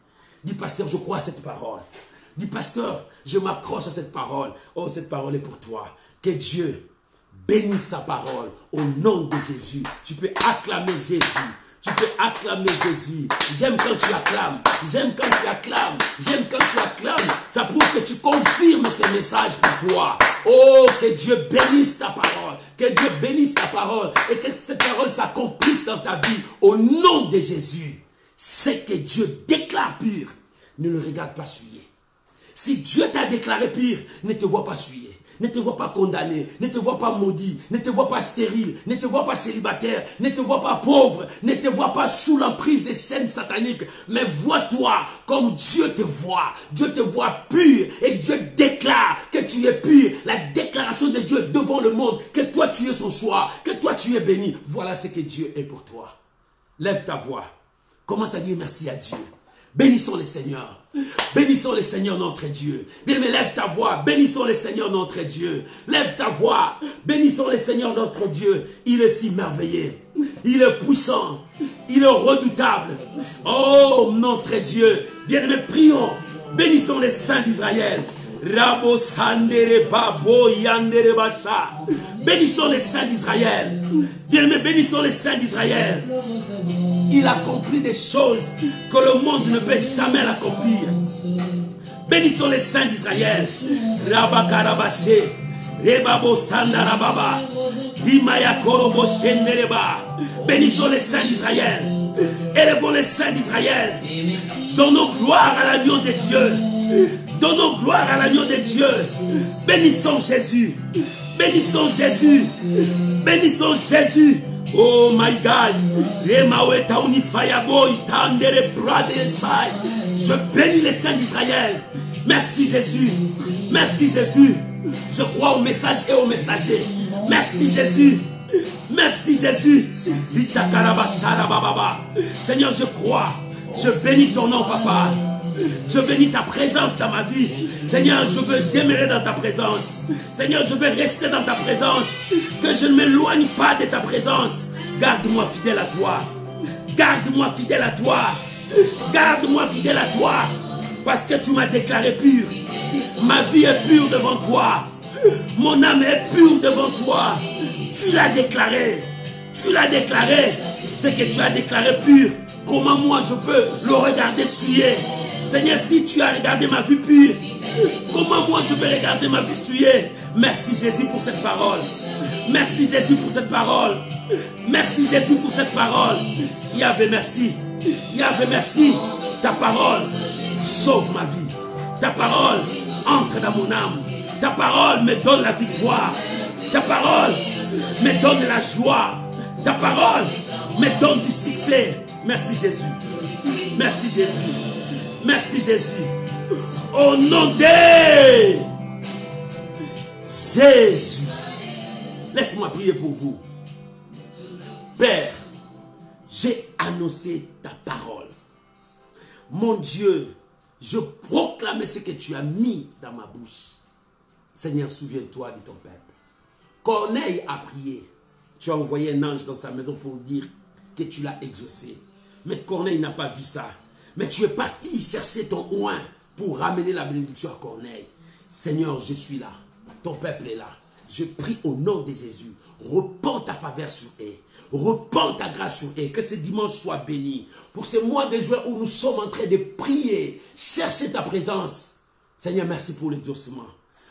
Dis pasteur, je crois à cette parole. Dis pasteur, je m'accroche à cette parole. Oh, cette parole est pour toi. Que Dieu bénis sa parole au nom de Jésus. Tu peux acclamer Jésus. Tu peux acclamer Jésus. J'aime quand tu acclames. J'aime quand tu acclames. J'aime quand tu acclames. Ça prouve que tu confirmes ces messages pour toi. Oh, que Dieu bénisse ta parole. Que Dieu bénisse ta parole. Et que cette parole s'accomplisse dans ta vie au nom de Jésus. C'est que Dieu déclare pur. Ne le regarde pas souillé. Si Dieu t'a déclaré pur, ne te vois pas souillé. Ne te vois pas condamné, ne te vois pas maudit, ne te vois pas stérile, ne te vois pas célibataire, ne te vois pas pauvre, ne te vois pas sous l'emprise des chaînes sataniques, mais vois-toi comme Dieu te voit. Dieu te voit pur et Dieu déclare que tu es pur. La déclaration de Dieu devant le monde, que toi tu es son choix, que toi tu es béni. Voilà ce que Dieu est pour toi. Lève ta voix, commence à dire merci à Dieu. Bénissons le Seigneur. Bénissons le Seigneur notre Dieu. Bien-aimé, lève ta voix. Bénissons le Seigneur notre Dieu. Lève ta voix. Bénissons le Seigneur notre Dieu. Il est si merveilleux. Il est puissant. Il est redoutable. Oh, notre Dieu. Bien-aimé, prions. Bénissons les saints d'Israël. Rabo Sandere Babo Yandere Bacha. Bénissons les saints d'Israël. Bien-aimé, bénissons les saints d'Israël. Il accomplit des choses que le monde ne peut jamais l'accomplir. Bénissons les saints d'Israël. Rabakarabaché. Rebabo Sandarababa. Rimaya Korobo Shendereba. Bénissons les saints d'Israël. Élevons les saints d'Israël. Donnons gloire à l'agneau de Dieu. Donnons gloire à l'agneau de Dieu. Bénissons Jésus. Bénissons Jésus. Bénissons Jésus. Oh my God. Je bénis les saints d'Israël. Merci Jésus. Merci Jésus. Je crois au message et au messager. Merci Jésus. Merci Jésus. Seigneur, je crois. Je bénis ton nom, Papa. Je bénis ta présence dans ma vie. Seigneur, je veux demeurer dans ta présence. Seigneur, je veux rester dans ta présence. Que je ne m'éloigne pas de ta présence. Garde-moi fidèle à toi. Garde-moi fidèle à toi. Garde-moi fidèle à toi. Parce que tu m'as déclaré pur. Ma vie est pure devant toi. Mon âme est pure devant toi. Tu l'as déclaré. Tu l'as déclaré. Ce que tu as déclaré pur. Comment moi je peux le regarder souillé? Seigneur, si tu as regardé ma vie pure, comment moi je peux regarder ma vie souillée? Merci Jésus pour cette parole. Merci Jésus pour cette parole. Merci Jésus pour cette parole. Yahvé, merci. Yahvé, merci. Ta parole sauve ma vie. Ta parole entre dans mon âme. Ta parole me donne la victoire. Ta parole me donne la joie. Ta parole me donne du succès. Merci Jésus. Merci Jésus. Merci Jésus. Au nom de Jésus. Laisse-moi prier pour vous. Père, j'ai annoncé ta parole. Mon Dieu, je proclame ce que tu as mis dans ma bouche. Seigneur, souviens-toi de ton peuple. Corneille a prié. Tu as envoyé un ange dans sa maison pour dire que tu l'as exaucé. Mais Corneille n'a pas vu ça. Mais tu es parti chercher ton oint pour ramener la bénédiction à Corneille. Seigneur, je suis là. Ton peuple est là. Je prie au nom de Jésus. Repends ta faveur sur eux. Repends ta grâce sur eux. Que ce dimanche soit béni. Pour ce mois de juin où nous sommes en train de prier, chercher ta présence. Seigneur, merci pour l'exaucement.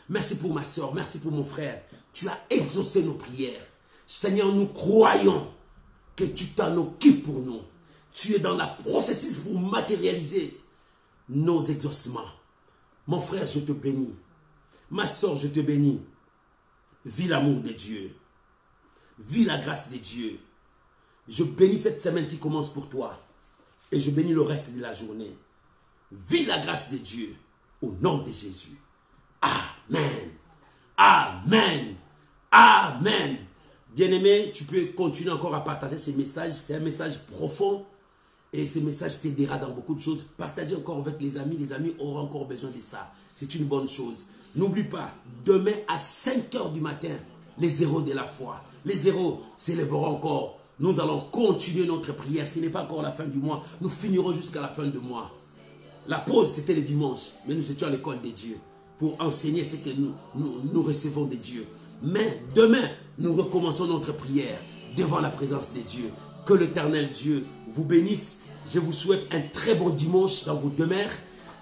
Merci pour ma soeur. Merci pour mon frère. Tu as exaucé nos prières. Seigneur, nous croyons que tu t'en occupes pour nous. Tu es dans la processus pour matérialiser nos exaucements. Mon frère, je te bénis. Ma soeur, je te bénis. Vis l'amour de Dieu. Vis la grâce de Dieu. Je bénis cette semaine qui commence pour toi. Et je bénis le reste de la journée. Vis la grâce de Dieu. Au nom de Jésus. Amen. Amen. Amen. Bien-aimé, tu peux continuer encore à partager ces messages. C'est un message profond. Et ce message t'aidera dans beaucoup de choses. Partagez encore avec les amis. Les amis auront encore besoin de ça. C'est une bonne chose. N'oublie pas, demain à 5 h du matin, les héros de la foi. Les héros s'élèveront encore. Nous allons continuer notre prière. Ce n'est pas encore la fin du mois. Nous finirons jusqu'à la fin du mois. La pause, c'était le dimanche. Mais nous étions à l'école de Dieu pour enseigner ce que nous recevons de Dieu. Mais demain, nous recommençons notre prière devant la présence de Dieu. Que l'Éternel Dieu vous bénisse. Je vous souhaite un très bon dimanche dans vos demeures.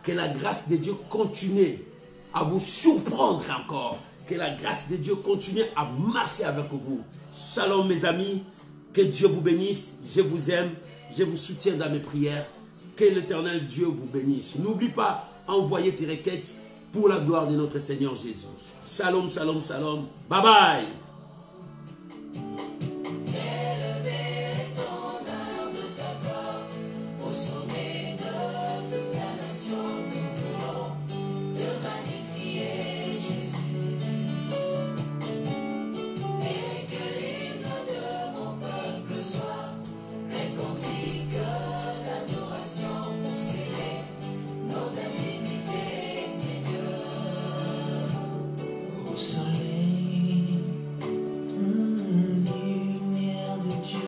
Que la grâce de Dieu continue à vous surprendre encore. Que la grâce de Dieu continue à marcher avec vous. Shalom mes amis. Que Dieu vous bénisse. Je vous aime. Je vous soutiens dans mes prières. Que l'Éternel Dieu vous bénisse. N'oublie pas, envoyez tes requêtes pour la gloire de notre Seigneur Jésus. Shalom, shalom, shalom. Bye bye.